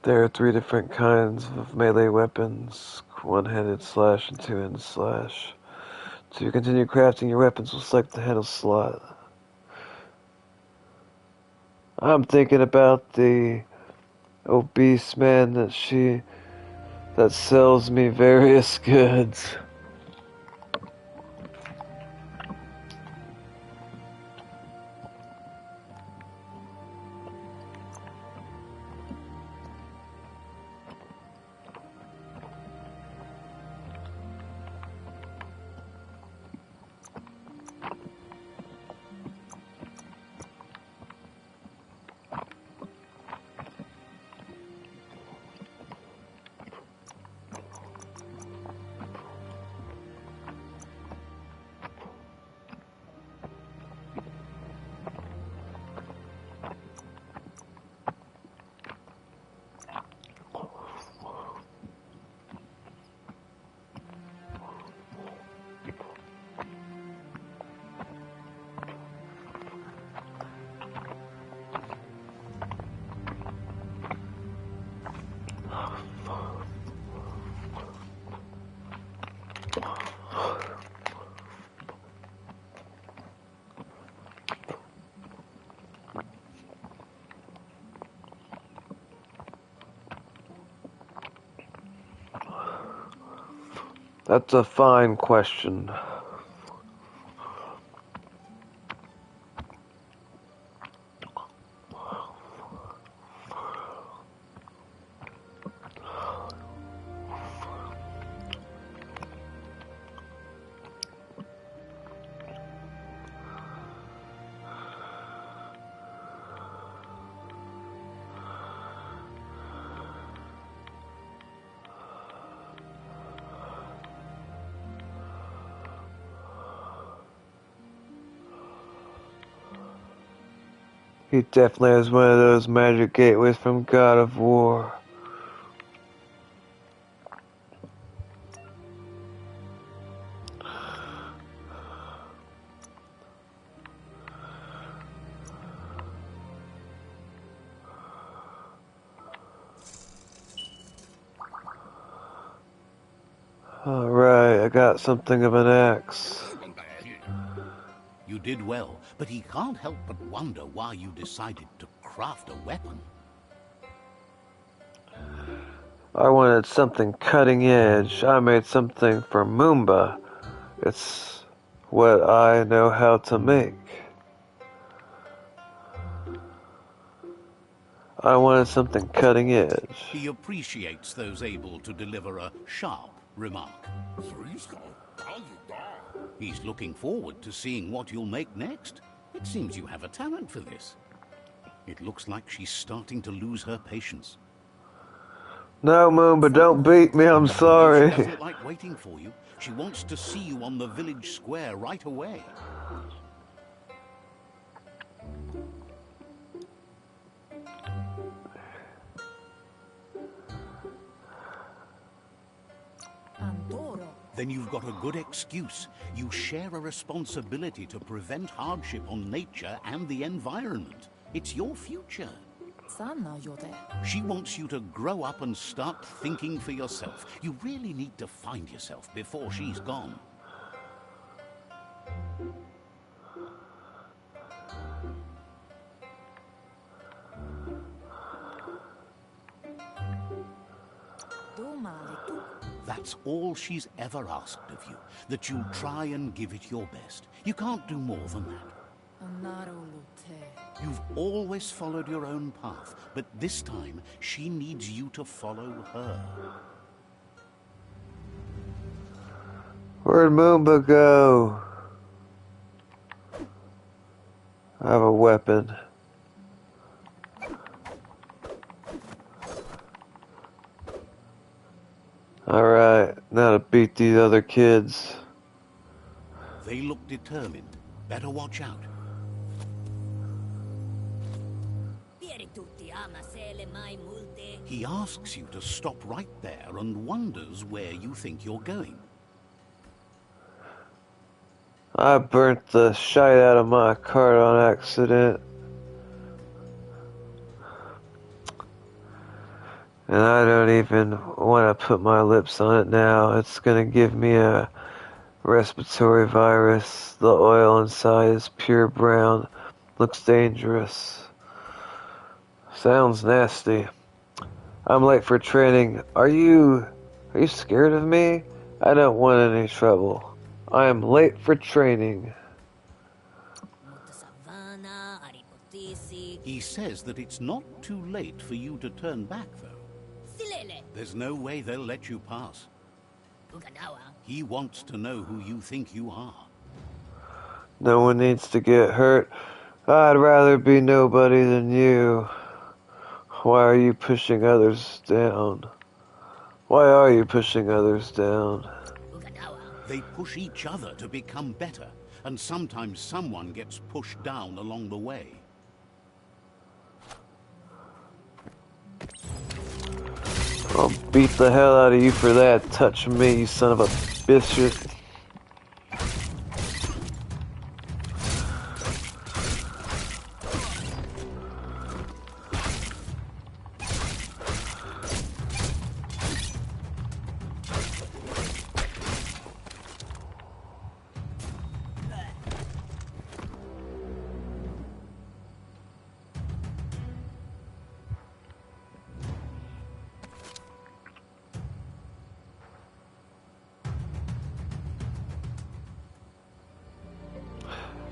There are 3 different kinds of melee weapons: one-handed slash and two-handed slash. To continue crafting your weapons, we'll select the handle slot. I'm thinking about the obese man that sells me various goods. That's a fine question. He definitely has one of those magic gateways from God of War. Alright, I got something of an axe. You did well, but he can't help but wonder why you decided to craft a weapon. I wanted something cutting edge. I made something for Moomba. It's what I know how to make. I wanted something cutting edge. He appreciates those able to deliver a sharp remark. He's looking forward to seeing what you'll make next. It seems you have a talent for this. It looks like she's starting to lose her patience. No, Moomba, don't beat me, I'm sorry. She doesn't like waiting for you. She wants to see you on the village square right away. Then you've got a good excuse. You share a responsibility to prevent hardship on nature and the environment. It's your future. She wants you to grow up and start thinking for yourself. You really need to find yourself before she's gone. That's all she's ever asked of you, that you'll try and give it your best. You can't do more than that. You've always followed your own path, but this time she needs you to follow her. Where'd Moomba go? I have a weapon. Alright, now to beat these other kids. They look determined. Better watch out. He asks you to stop right there and wonders where you think you're going. I burnt the shite out of my card on accident. And I don't even want to put my lips on it now. It's gonna give me a respiratory virus. The oil inside is pure brown. Looks dangerous. Sounds nasty. I'm late for training. Are you scared of me? I don't want any trouble. I am late for training. He says that it's not too late for you to turn back, though. There's no way they'll let you pass. He wants to know who you think you are. No one needs to get hurt. I'd rather be nobody than you. Why are you pushing others down? Why are you pushing others down? They push each other to become better, and sometimes someone gets pushed down along the way. I'll beat the hell out of you for that. Touch me, you son of a bitch.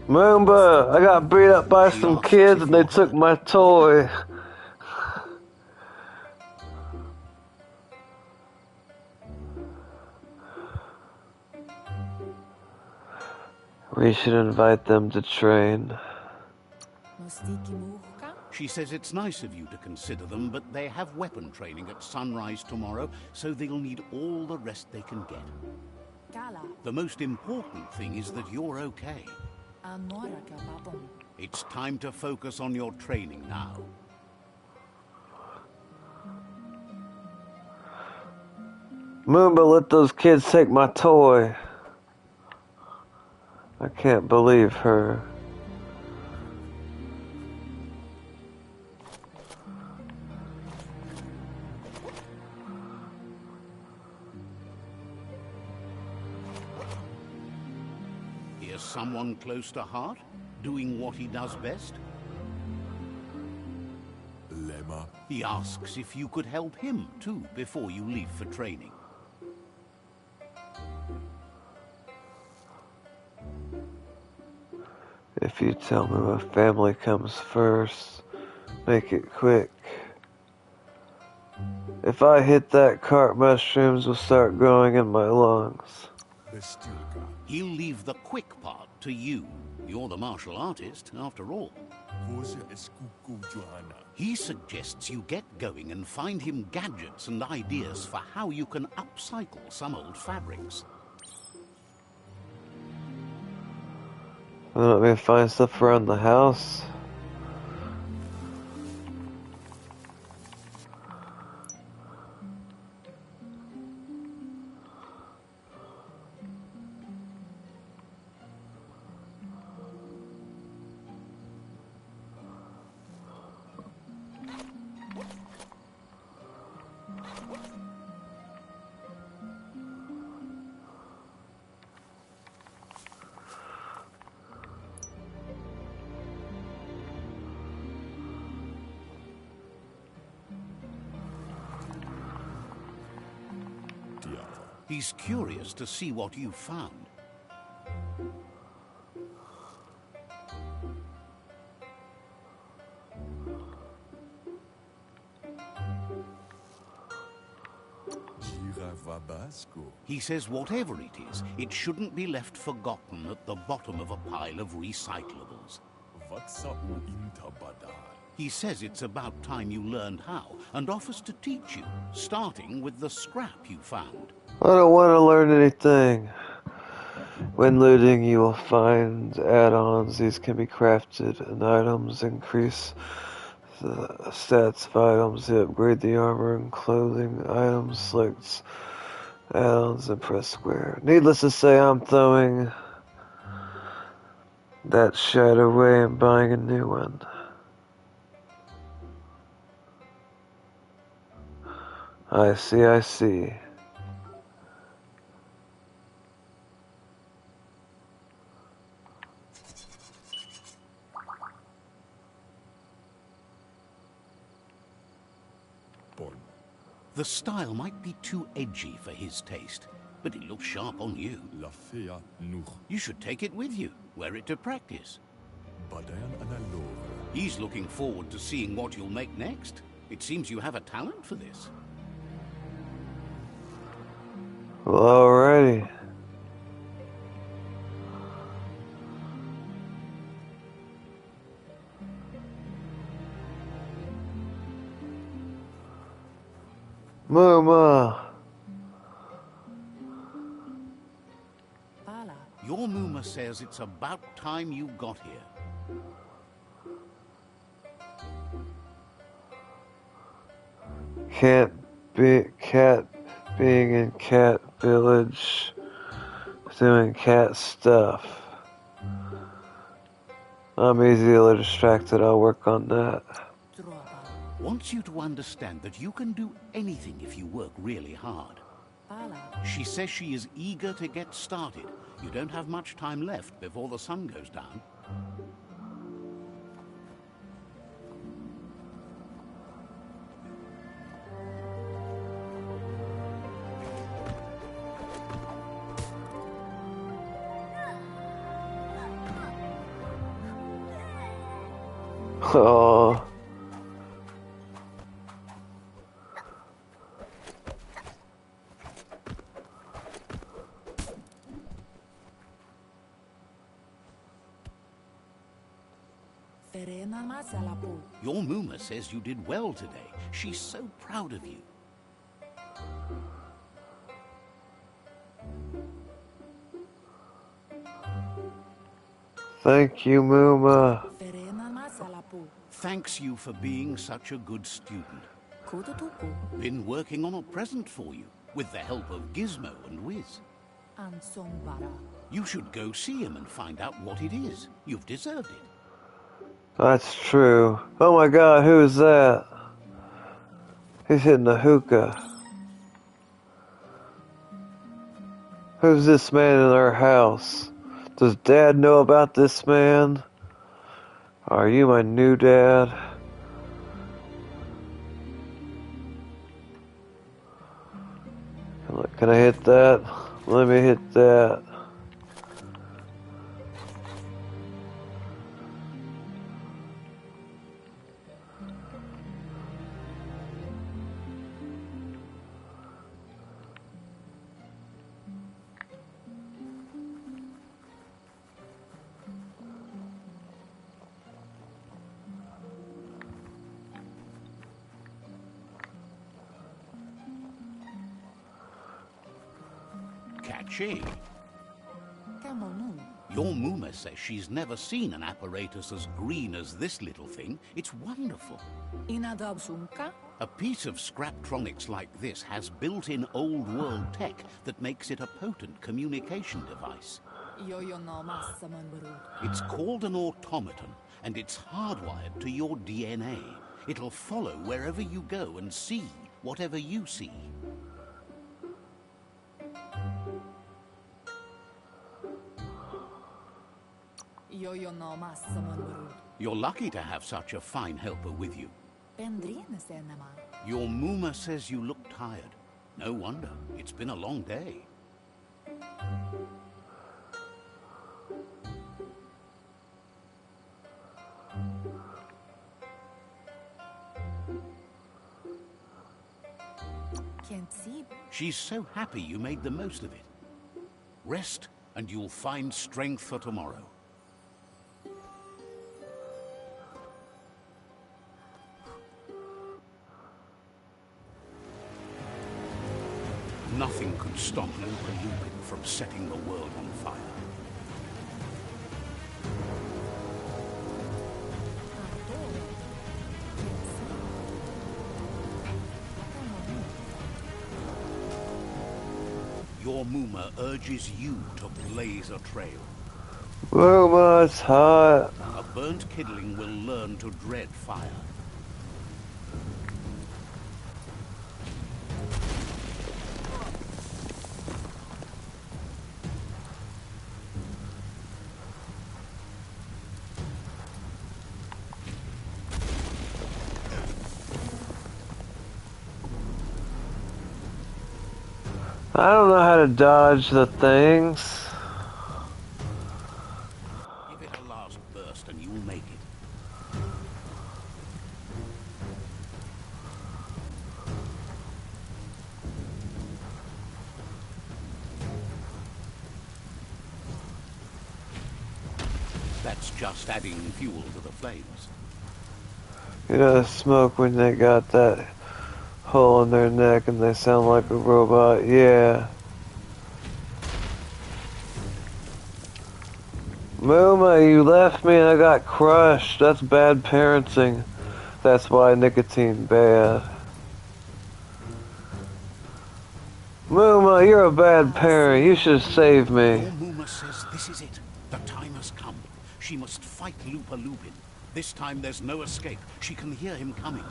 Moomba, I got beat up by some kids and they took my toy. We should invite them to train. She says it's nice of you to consider them, but they have weapon training at sunrise tomorrow, so they'll need all the rest they can get. The most important thing is that you're okay. It's time to focus on your training now. Moomba, let those kids take my toy. I can't believe her. Here's someone close to heart, doing what he does best. Lemma. He asks if you could help him, too, before you leave for training. If you tell me my family comes first, make it quick. If I hit that cart, mushrooms will start growing in my lungs. He'll leave the quick part to you. You're the martial artist, after all. He suggests you get going and find him gadgets and ideas for how you can upcycle some old fabrics. Let me find stuff around the house. He's curious to see what you've found. He says whatever it is, it shouldn't be left forgotten at the bottom of a pile of recyclables. He says it's about time you learned how, and offers to teach you, starting with the scrap you found. I don't want to learn anything. When looting, you will find add-ons. These can be crafted, and items increase the stats of items. They upgrade the armor and clothing. Items select add-ons and press square. Needless to say, I'm throwing that shit away and buying a new one. I see. The style might be too edgy for his taste, but it looks sharp on you. You should take it with you, wear it to practice. He's looking forward to seeing what you'll make next. It seems you have a talent for this. Well, alrighty. Muma. Your Muma says it's about time you got here. Cat being in cat village, doing cat stuff. I'm easily distracted. I'll work on that. Wants you to understand that you can do anything if you work really hard. She says she is eager to get started. You don't have much time left before the sun goes down. Oh. Your Muma says you did well today. She's so proud of you. Thank you, Muma. Thanks you for being such a good student. Been working on a present for you, with the help of Gizmo and Wiz. You should go see him and find out what it is. You've deserved it. That's true. Oh my god, who is that? He's hitting the hookah. Who's this man in our house? Does Dad know about this man? Are you my new dad? Can I hit that? Let me hit that. Catchy. Your Muma says she's never seen an apparatus as green as this little thing. It's wonderful. A piece of Scraptronics like this has built-in old-world tech that makes it a potent communication device. It's called an automaton, and it's hardwired to your DNA. It'll follow wherever you go and see whatever you see. You're lucky to have such a fine helper with you. Your Muma says you look tired. No wonder. It's been a long day. She's so happy you made the most of it. Rest, and you'll find strength for tomorrow. Nothing could stop Lupa Lupin from setting the world on fire. Your Muma urges you to blaze a trail. Muma, it's hot. A burnt kidling will learn to dread fire. I don't know how to dodge the things. Give it a last burst and you'll make it. That's just adding fuel to the flames. You know, the smoke when they got that hole in their neck and they sound like a robot. Yeah. Muma, you left me and I got crushed. That's bad parenting. That's why nicotine bad. Muma, you're a bad parent. You should save me. Your Muma says this is it. The time has come. She must fight Lupa Lupin. This time there's no escape. She can hear him coming.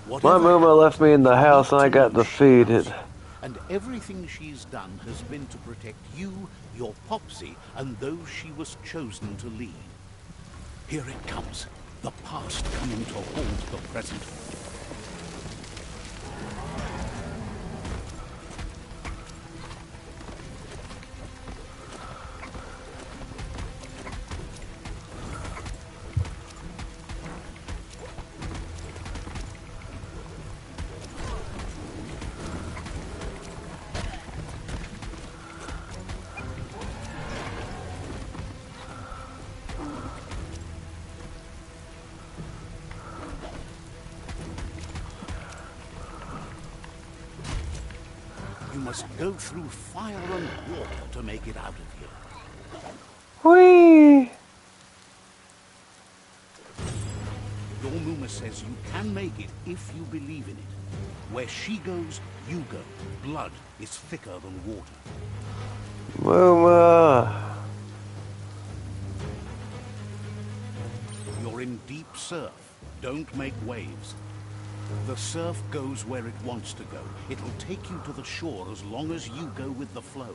My Muma left me in the house and I got defeated. And everything she's done has been to protect you, your Popsy, and those she was chosen to lead. Here it comes. The past coming to haunt the present. You must go through fire and water to make it out of here. Whee! Your Muma says you can make it if you believe in it. Where she goes, you go. Blood is thicker than water. Muma! You're in deep surf. Don't make waves. The surf goes where it wants to go. It'll take you to the shore as long as you go with the flow.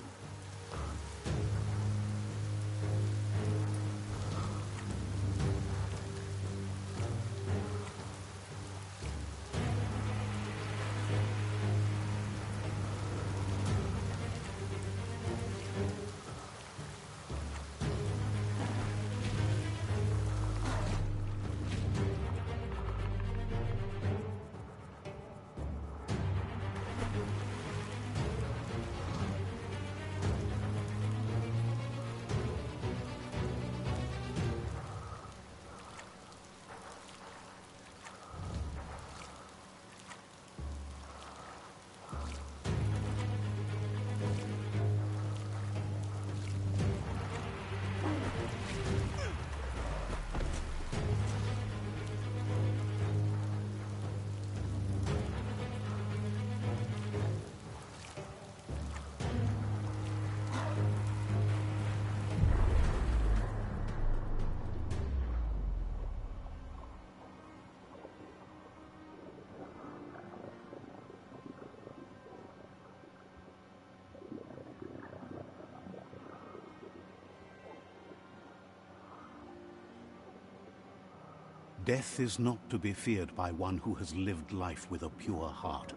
Death is not to be feared by one who has lived life with a pure heart.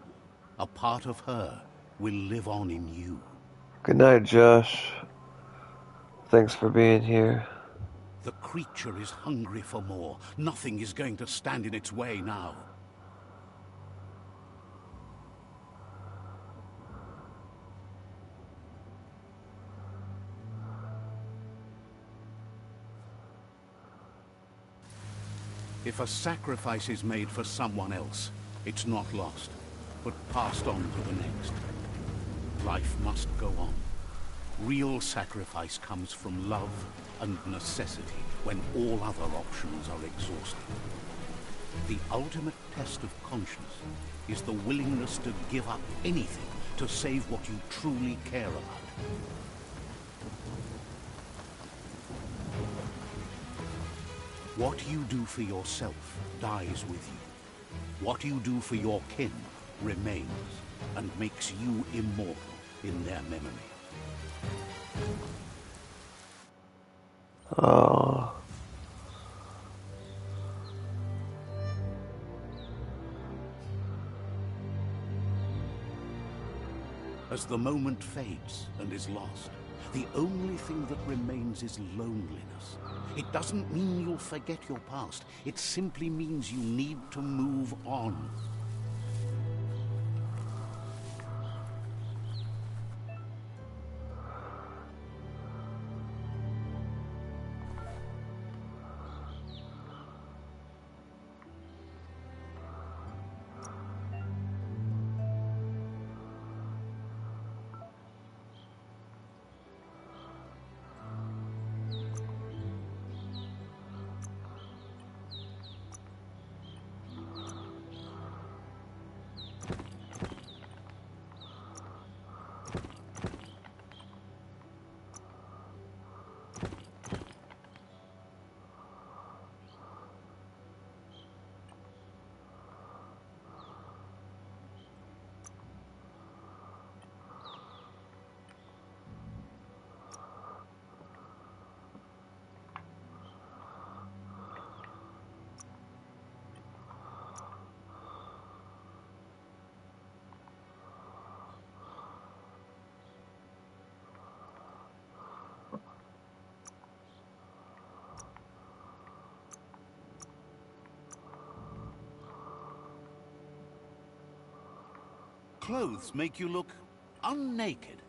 A part of her will live on in you. Good night, Josh. Thanks for being here. The creature is hungry for more. Nothing is going to stand in its way now. If a sacrifice is made for someone else, it's not lost. but passed on to the next. Life must go on. Real sacrifice comes from love and necessity when all other options are exhausted. The ultimate test of conscience is the willingness to give up anything to save what you truly care about. What you do for yourself dies with you. What you do for your kin remains and makes you immortal in their memory. Oh. As the moment fades and is lost, the only thing that remains is loneliness. It doesn't mean you'll forget your past. It simply means you need to move on. Clothes make you look unnaked.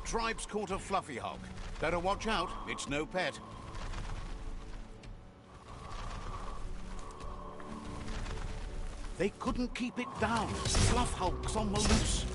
Tribe's caught a fluffy hog. Better watch out, it's no pet. They couldn't keep it down. Fluff hulk's on the loose.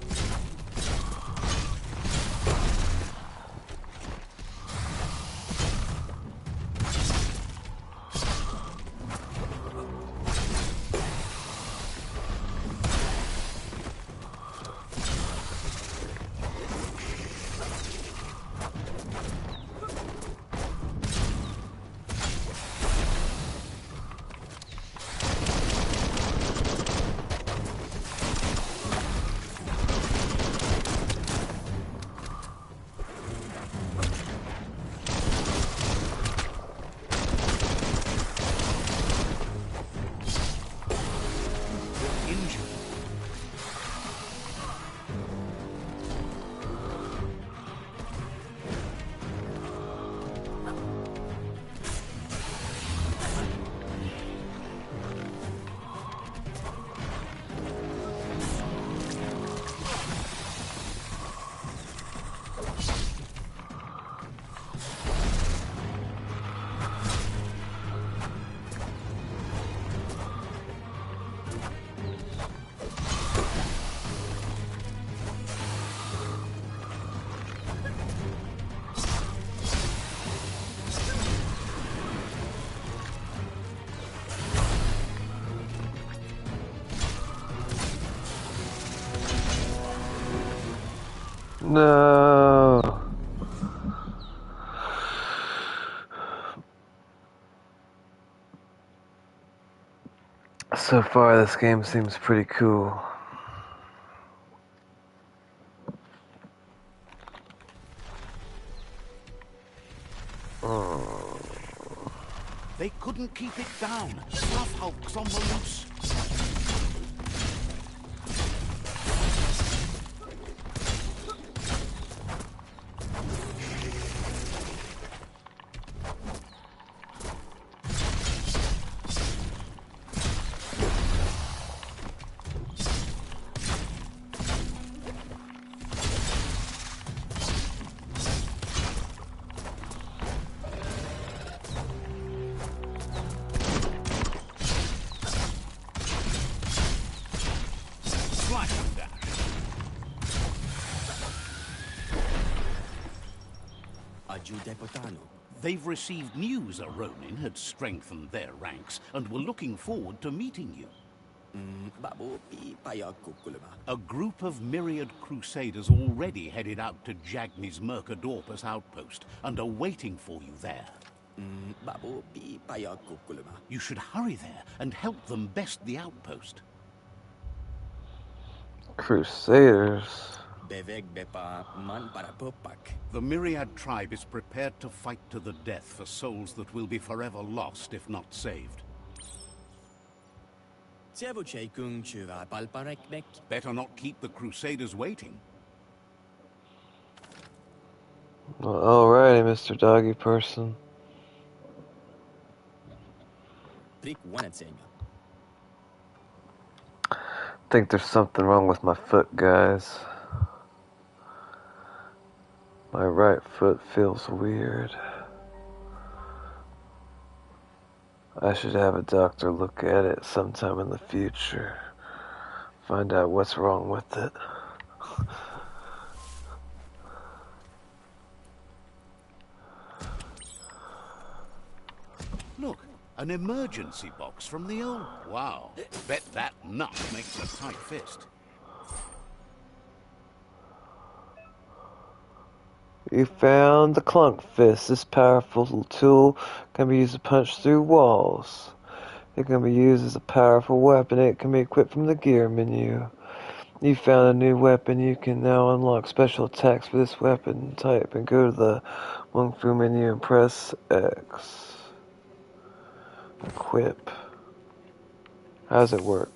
No. So far, this game seems pretty cool. They couldn't keep it down. Fluff hulk's on the loose. They've received news a Ronin had strengthened their ranks and were looking forward to meeting you. A group of myriad crusaders already headed out to Jagni's Mercadorpus outpost and are waiting for you there. You should hurry there and help them best the outpost. Crusaders. The Myriad tribe is prepared to fight to the death for souls that will be forever lost if not saved. Better not keep the Crusaders waiting. Well, alrighty, Mr. Doggy Person. I think there's something wrong with my foot, guys. My right foot feels weird. I should have a doctor look at it sometime in the future. Find out what's wrong with it. Look, an emergency box from the old... Wow, bet that nut makes a tight fist. You found the Clunk Fist. This powerful tool can be used to punch through walls. It can be used as a powerful weapon. It can be equipped from the gear menu. You found a new weapon. You can now unlock special attacks for this weapon type and go to the Wung Fu menu and press X. Equip. How does it work?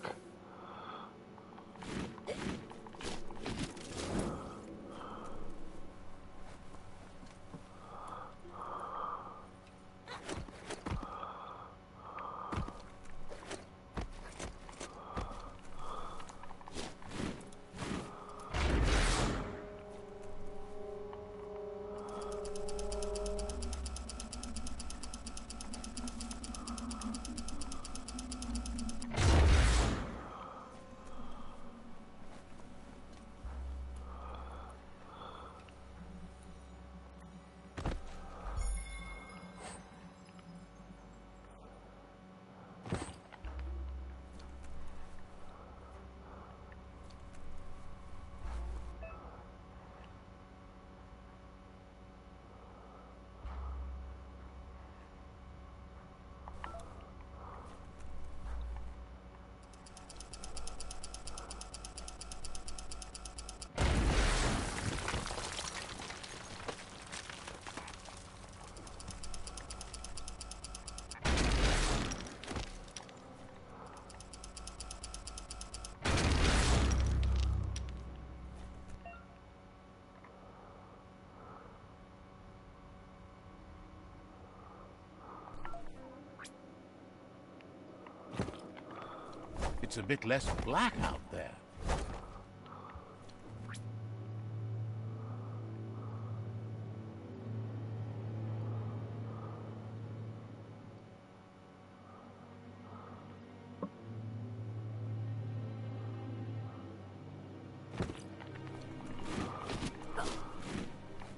it's a bit less black out there.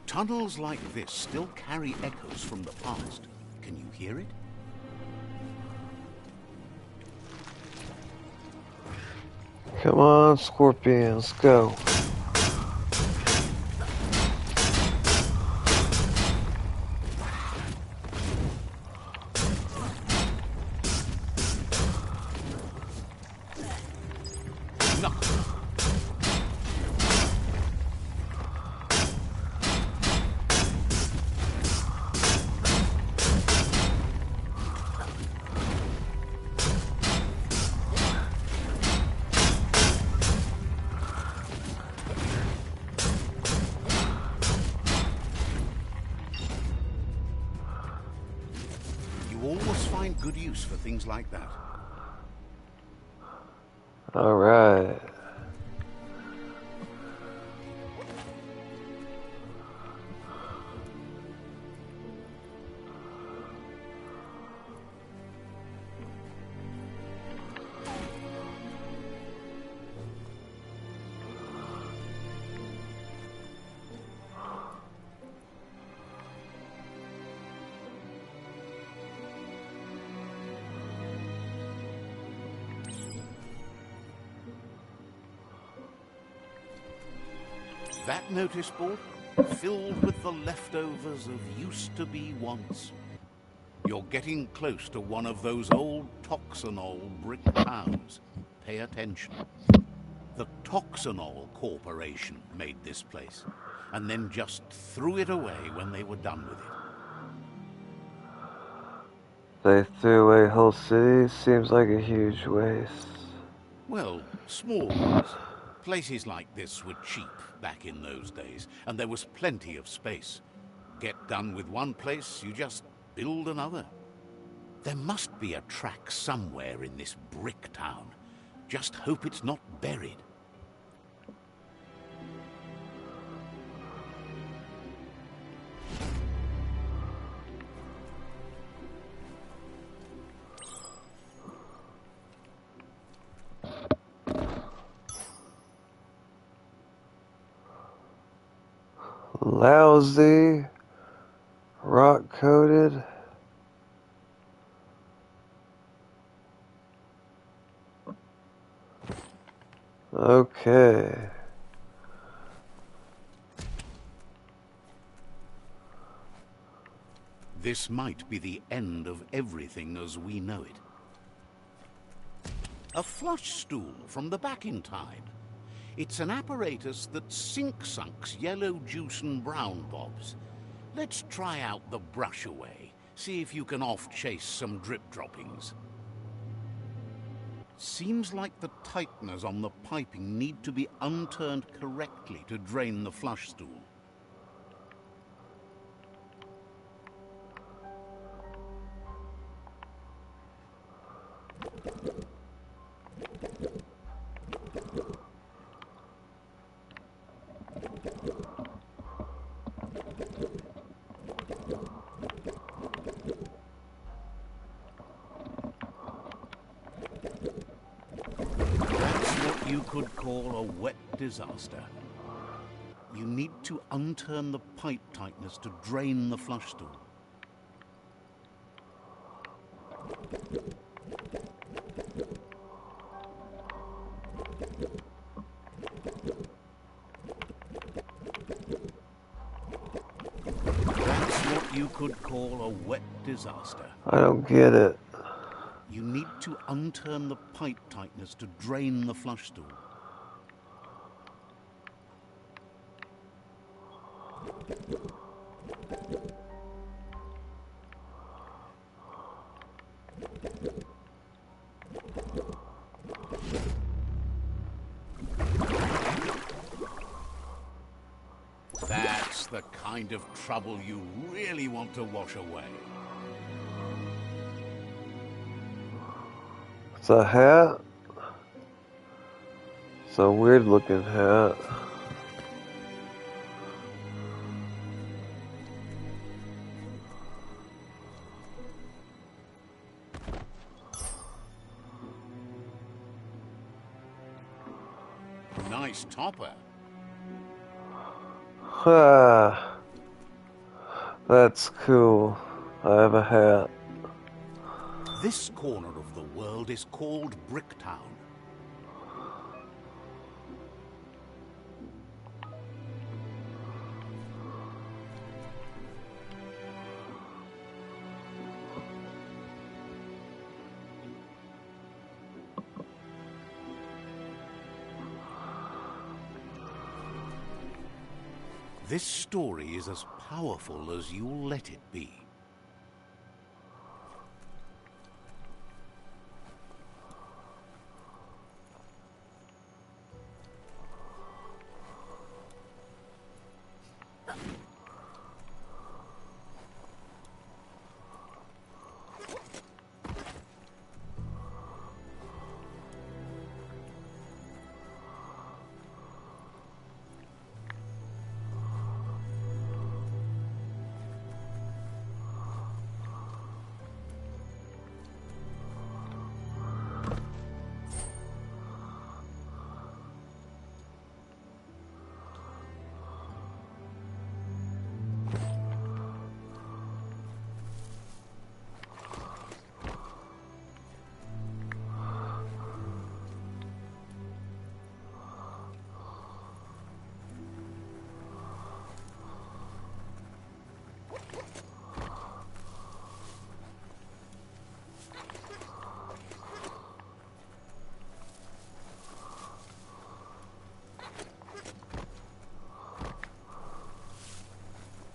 Tunnels like this still carry echoes from the past. Can you hear it? Come on, Scorpion, let's go. No. You always find good use for things like that. All right. That notice board, filled with the leftovers of used to be once. You're getting close to one of those old Toxanol brick towns. Pay attention. The Toxanol Corporation made this place, and then just threw it away when they were done with it. They threw away whole cities. Seems like a huge waste. Well, small ones. Places like this were cheap back in those days, and there was plenty of space. Get done with one place, you just build another. There must be a track somewhere in this brick town. Just hope it's not buried. Lousy, rock coated. Okay. This might be the end of everything as we know it. A flush stool from the back in time. It's an apparatus that sink-sunks yellow juice and brown bobs. Let's try out the brush away. See if you can off-chase some drip droppings. Seems like the tighteners on the piping need to be unturned correctly to drain the flush stool. You could call a wet disaster. You need to unturn the pipe tighteners to drain the flush stool. That's what you could call a wet disaster. I don't get it. You need to unturn the pipe tighteners to drain the flush stool. That's the kind of trouble you really want to wash away. It's a hat? It's a weird looking hat. Nice topper. Ah, that's cool. I have a hat. This corner of the world is called Bricktown. This story is as powerful as you'll let it be.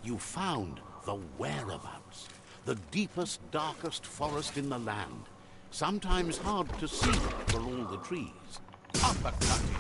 You found the whereabouts, the deepest, darkest forest in the land. Sometimes hard to see for all the trees. Uppercutting.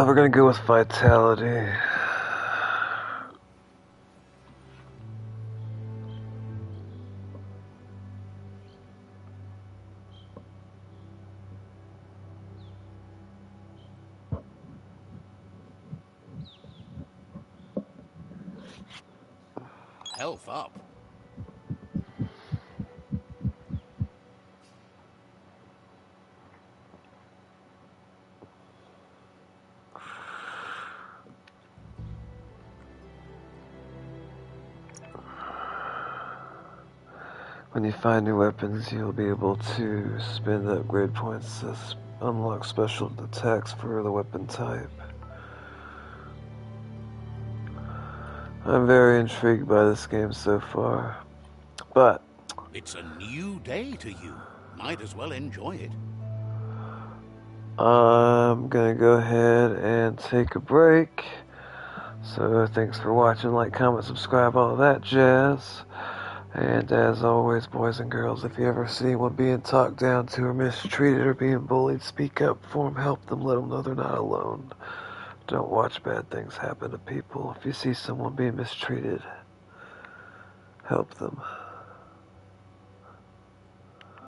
We're gonna go with vitality. Health up. When you find new weapons, you'll be able to spend upgrade points to unlock special attacks for the weapon type. I'm very intrigued by this game so far, but It's a new day to you. Might as well enjoy it. I'm gonna go ahead and take a break. So thanks for watching, like, comment, subscribe, all that jazz. And as always, boys and girls, if you ever see anyone being talked down to or mistreated or being bullied, speak up for them, help them, let them know they're not alone. Don't watch bad things happen to people. If you see someone being mistreated, help them.